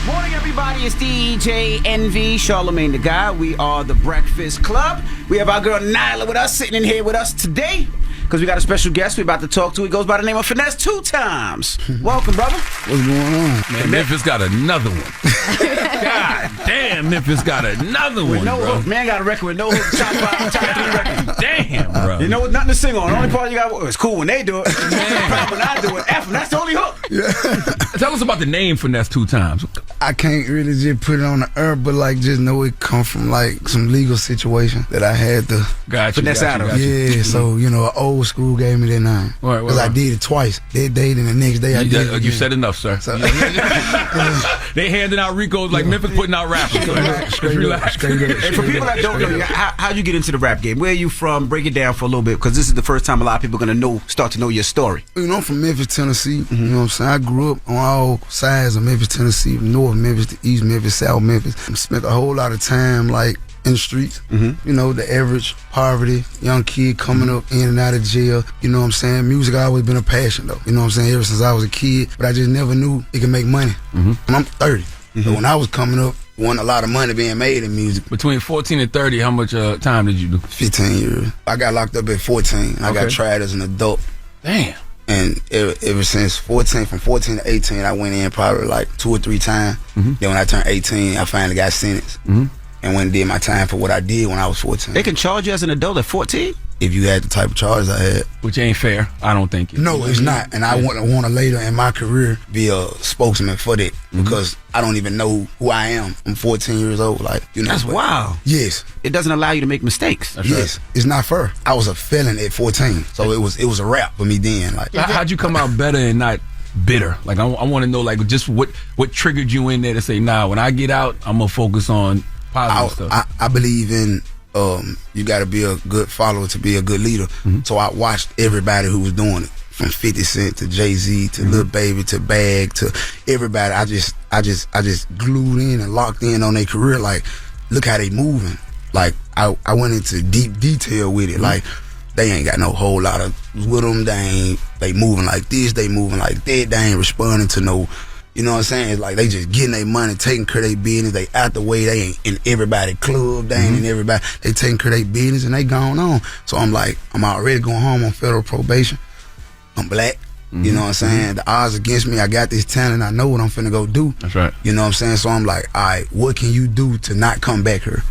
Morning, everybody. It's DJ NV, Charlamagne the Guy. We are the Breakfast Club. We have our girl Nyla with us, sitting in here with us today, because we got a special guest we're about to talk to. He goes by the name of Finesse 2 times. Welcome, brother. What's going on? Man, Memphis got another one. God damn, Memphis got another one, no bro. hook. Man got a record with no hook. Top 5, top 3 record. Damn, bro. You know what? Nothing to sing on. The only part you got, it's cool when they do it. When I do it, F them. That's the only hook. Yeah. Tell us about the name Finesse 2 times. I can't really just put it on the earth, but like just know it come from like some legal situation that I had to finesse out of. Yeah, so you know, old school gave me that name because I did it twice. That day and the next day I did it again. You said enough, sir. So, they handing out Ricos like Memphis putting out rappers. Relax. And for people that don't know, how'd you get into the rap game? Where are you from? Break it down for a little bit, because this is the first time a lot of people are gonna start to know your story. You know, I'm from Memphis, Tennessee. You know what I'm saying? I grew up on all sides of Memphis, Tennessee, from North Memphis to East Memphis, South Memphis. I spent a whole lot of time like in the streets. You know, the average poverty, young kid coming up in and out of jail. You know what I'm saying? Music always been a passion though. You know what I'm saying? Ever since I was a kid, but I just never knew it could make money. And I'm 30. So when I was coming up, wasn't a lot of money being made in music. Between 14 and 30, how much time did you do? 15 years. I got locked up at 14. I got tried as an adult. Damn. And ever since from 14 to 18, I went in probably like 2 or 3 times. Then when I turned 18, I finally got sentenced. And went and did my time for what I did when I was 14. They can charge you as an adult at 14? If you had the type of charges I had. Which ain't fair, I don't think. No, it's not. And I want to later in my career be a spokesman for that, because I don't even know who I am. I'm 14 years old. Like, you know. That's wild. Yes. It doesn't allow you to make mistakes. That's right. It's not fair. I was a felon at 14. So it was a rap for me then. Like, how'd you come out better and not bitter? Like, I want to know, like, just what triggered you in there to say, nah, when I get out, I'm going to focus on positive stuff. I believe in you got to be a good follower to be a good leader. So I watched everybody who was doing it, from 50 Cent to Jay-Z to Lil Baby to Bag to everybody. I just glued in and locked in on their career. Like, look how they moving. Like, I went into deep detail with it. Like, they ain't got no whole lot of with them. They moving like this, they moving like that. They ain't responding to no. You know what I'm saying? It's like they just getting their money, taking care of their business. They out the way. They ain't in everybody club. They ain't in everybody. They taking care of their business and they gone on. So I'm like, I'm already going home on federal probation. I'm black. You know what I'm saying? The odds against me. I got this talent. I know what I'm finna go do. That's right. You know what I'm saying? So I'm like, all right, what can you do to not come back here?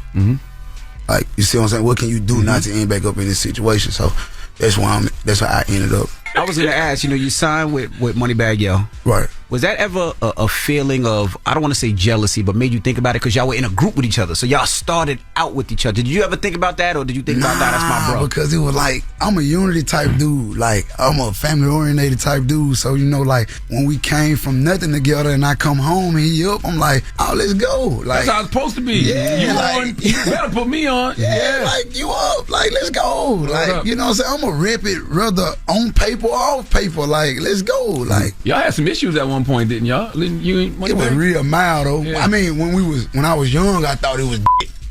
Like, you see what I'm saying? What can you do not to end back up in this situation? So that's why I ended up. I was gonna ask, you signed with Moneybagg Yo. Right. Was that ever a feeling of, I don't want to say jealousy, but made you think about it because y'all were in a group with each other, so y'all started out with each other? Did you ever think about that, or did you think about that? That's my bro. Because it was like, I'm a unity type dude. Like, I'm a family oriented type dude. So like when we came from nothing together and I come home and he up, I'm like, oh, let's go. Like, that's how it's supposed to be. Yeah, you like, on, you better put me on. Yeah, like you up. Like, let's go. Like, you know what I'm saying? I'm gonna rip it rather on paper or off paper. Like, let's go. Like, y'all had some issues at one point, didn't y'all? It was real mild though. Yeah. I mean, when I was young, I thought it was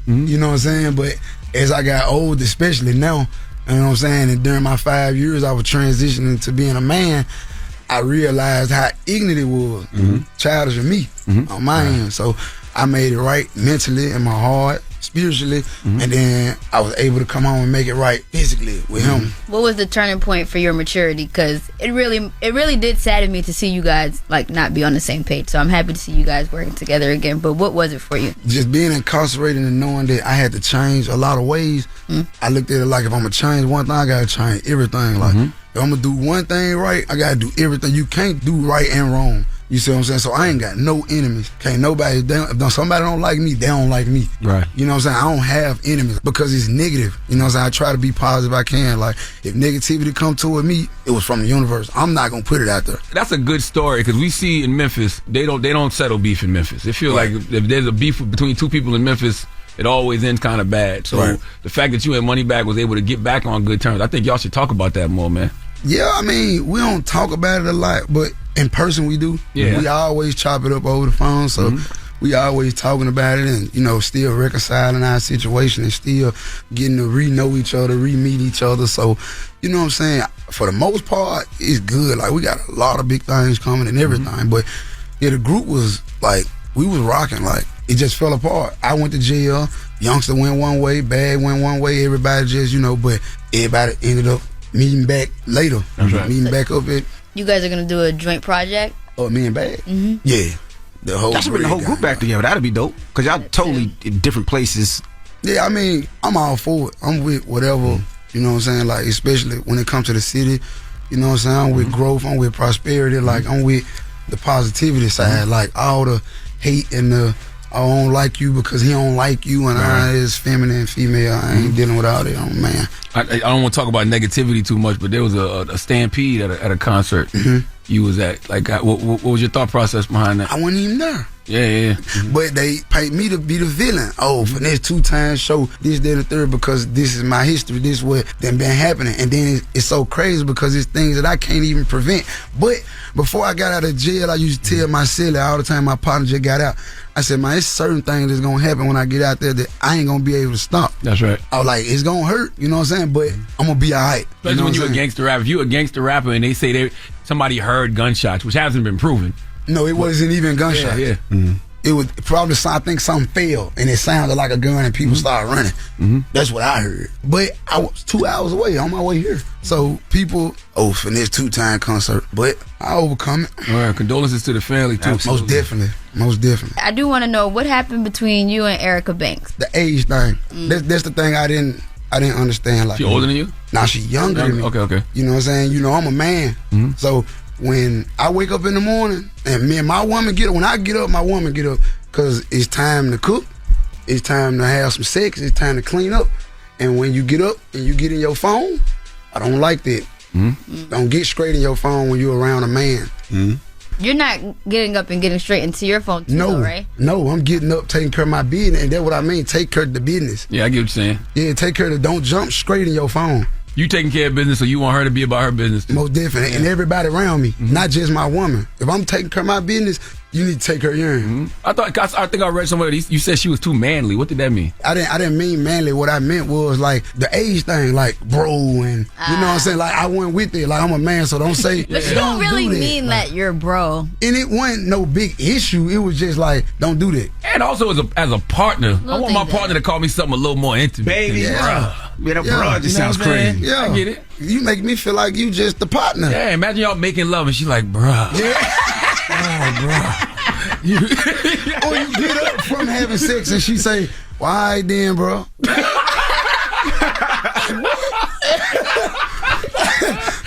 you know what I'm saying? But as I got old, especially now, you know what I'm saying? And during my 5 years, I was transitioning to being a man. I realized how ignorant it was, childish of me on my end. So I made it right mentally in my heart, spiritually, and then I was able to come home and make it right physically with him. What was the turning point for your maturity? Because it really did sadden me to see you guys like not be on the same page. So I'm happy to see you guys working together again. But what was it for you? Just being incarcerated and knowing that I had to change a lot of ways. I looked at it like, if I'm gonna change one thing, I gotta change everything. Like, if I'm gonna do one thing right, I gotta do everything. You can't do right and wrong. You see what I'm saying? So I ain't got no enemies. Can't nobody, if somebody don't like me, they don't like me. Right. You know what I'm saying? I don't have enemies because it's negative. You know what I'm saying? I try to be positive I can. Like, if negativity come toward me, it was from the universe. I'm not gonna put it out there. That's a good story, because we see in Memphis, they don't settle beef in Memphis. They feel like if there's a beef between two people in Memphis, it always ends kind of bad. So the fact that you and Moneybagg was able to get back on good terms, I think y'all should talk about that more, man. Yeah, I mean, we don't talk about it a lot, but in person we do. Yeah. We always chop it up over the phone, so we always talking about it and, you know, still reconciling our situation and still getting to re-know each other, re-meet each other. So, you know what I'm saying? For the most part, it's good. Like, we got a lot of big things coming and everything, but yeah, the group was, like, we was rocking. Like, it just fell apart. I went to jail. Youngster went one way, Bag went one way. Everybody just, you know, but everybody ended up meeting back later. That's right. Meeting back up at You guys are gonna do a joint project? me and Bag. Yeah. The whole That should bring the whole group back together. That'd be dope. Because y'all totally in different places. Yeah, I mean, I'm all for it. I'm with whatever, you know what I'm saying? Like, especially when it comes to the city, you know what I'm saying? I'm with growth, I'm with prosperity, like, I'm with the positivity side, like, all the hate and the, I don't like you because he don't like you, and I is feminine, female, I ain't dealing with all that, man. I don't want to talk about negativity too much, but there was a stampede at a concert you was at. Like, what was your thought process behind that? I wasn't even there. Yeah. But they paid me to be the villain. Oh, for this 2 times show, this, that, and the third, because this is my history, this is what been happening. And then it's so crazy because it's things that I can't even prevent. But before I got out of jail, I used to tell my silly all the time, my partner just got out, I said, man, it's certain things that's gonna happen when I get out there that I ain't gonna be able to stop. That's right. I was like, it's gonna hurt, you know what I'm saying? But I'm gonna be all right. Especially when you're a gangster rapper. If you're a gangster rapper and they say somebody heard gunshots, which hasn't been proven. No, it wasn't even gunshots. Yeah. It was probably, I think something fell and it sounded like a gun and people started running. That's what I heard. But I was 2 hours away on my way here. So people, for this 2-time concert, but I overcome it. All right, condolences to the family too. Most definitely. I do want to know what happened between you and Erica Banks. The age thing. That's the thing I didn't understand. Like, she older than you? Nah, she younger than me. Okay. You know what I'm saying? You know, I'm a man. So when I wake up in the morning and me and my woman get up, when I get up, my woman get up, because it's time to cook, it's time to have some sex, it's time to clean up. And when you get up and you get in your phone, I don't like that. Don't get straight in your phone when you're around a man. You're not getting up and getting straight into your phone too, though, right? No, I'm getting up, taking care of my business, and that's what I mean, take care of the business. Yeah, I get what you're saying. Yeah, take care of don't jump straight in your phone. You taking care of business, so you want her to be about her business too. Most definitely, and everybody around me, not just my woman. If I'm taking care of my business, you need to take care of yours. I think I read somewhere that you said she was too manly. What did that mean? I didn't mean manly. What I meant was like the age thing, like bro, and you know what I'm saying. Like I went with it. Like I'm a man, so don't say. But you don't really mean that you're bro. And it wasn't no big issue. It was just like, don't do that. And also as a partner, I want my partner to call me something a little more intimate. Baby, bruh. Yeah, that bruh just sounds crazy. Yeah, I get it. You make me feel like you just the partner. Yeah, imagine y'all making love and she's like, bruh. Yeah. Oh, bruh. Or you get up from having sex and she say, why then, bro?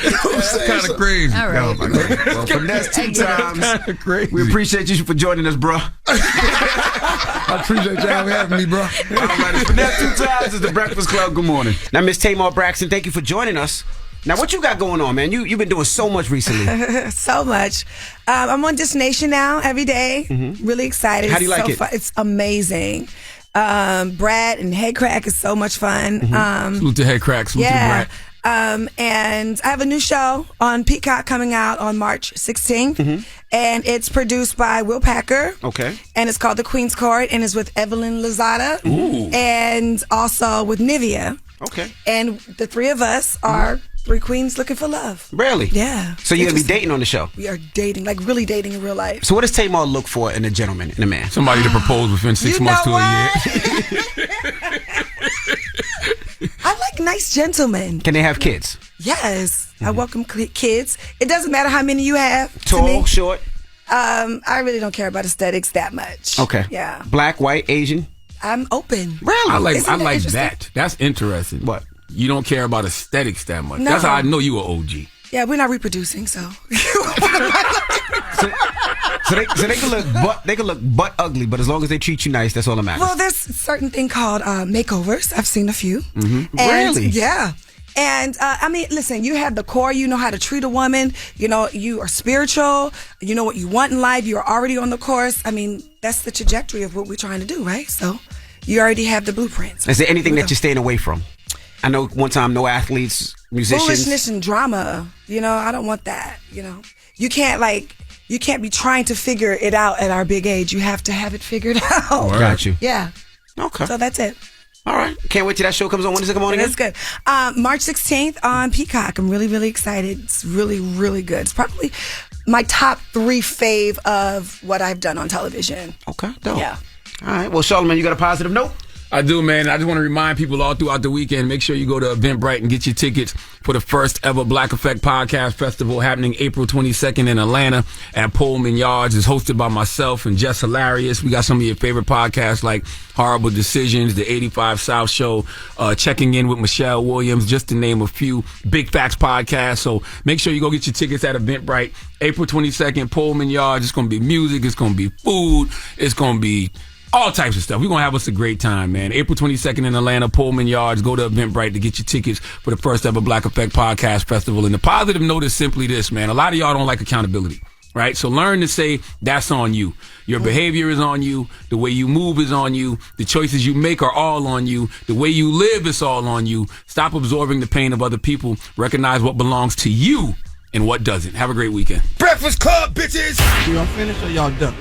That's kind of crazy. All right. Well, for that's 2 times. Crazy. We appreciate you for joining us, bro. I appreciate y'all having me, bro. All right, for that's 2 times is the Breakfast Club. Good morning. Now, Miss Tamar Braxton, thank you for joining us. Now, what you got going on, man? You've been doing so much recently. So much. I'm on Destination now every day. Really excited. How do you like it? Fun. It's amazing. Brad and Head Crack is so much fun. Salute to Head Crack. Salute to Brad. And I have a new show on Peacock coming out on March 16th. And it's produced by Will Packer. Okay. And it's called The Queen's Court and it's with Evelyn Lozada. Ooh. And also with Nivea. Okay. And the 3 of us are 3 queens looking for love. Really? Yeah. So you're going to be dating on the show? We are dating, like really dating in real life. So what does Tamar look for in a gentleman, in a man? Somebody to propose within 6 months to a year. I like nice gentlemen. Can they have kids? Yes. I welcome kids. It doesn't matter how many you have. Tall, short? I really don't care about aesthetics that much. Okay. Yeah. Black, white, Asian? I'm open. Really? I like that. That's interesting. What? You don't care about aesthetics that much. No. That's how I know you an OG. Yeah, we're not reproducing, so. So they can look butt ugly, but as long as they treat you nice, that's all that matters. Well, there's a certain thing called makeovers. I've seen a few. And, Really? Yeah. And I mean, listen, you have the core, you know how to treat a woman, you know, you are spiritual, you know what you want in life, you're already on the course. I mean, that's the trajectory of what we're trying to do, right? So, you already have the blueprints. Is there anything that you're staying away from? I know one time no athletes, musicians. Foolishness and drama. I don't want that. You can't be trying to figure it out at our big age. You have to have it figured out. Got you. Yeah. Okay. So that's it. All right. Can't wait till that show comes on. When does it come on again? That's good. March 16th on Peacock. I'm really, really excited. It's really, really good. It's probably my top 3 fave of what I've done on television. Okay. Dope. Yeah. All right. Well, Charlamagne, you got a positive note? I do, man. I just want to remind people all throughout the weekend, make sure you go to Eventbrite and get your tickets for the first ever Black Effect Podcast Festival happening April 22nd in Atlanta at Pullman Yards. It's hosted by myself and Jess Hilarious. We got some of your favorite podcasts like Horrible Decisions, the 85 South Show, Checking In with Michelle Williams, just to name a few. Big Facts Podcast. So make sure you go get your tickets at Eventbrite. April 22nd, Pullman Yards. It's going to be music. It's going to be food. It's going to be all types of stuff. We're going to have us a great time, man. April 22nd in Atlanta, Pullman Yards. Go to Eventbrite to get your tickets for the first ever Black Effect Podcast Festival. And the positive note is simply this, man. A lot of y'all don't like accountability, right? So learn to say that's on you. Your behavior is on you. The way you move is on you. The choices you make are all on you. The way you live is all on you. Stop absorbing the pain of other people. Recognize what belongs to you and what doesn't. Have a great weekend. Breakfast Club, bitches! Y'all finished or y'all done?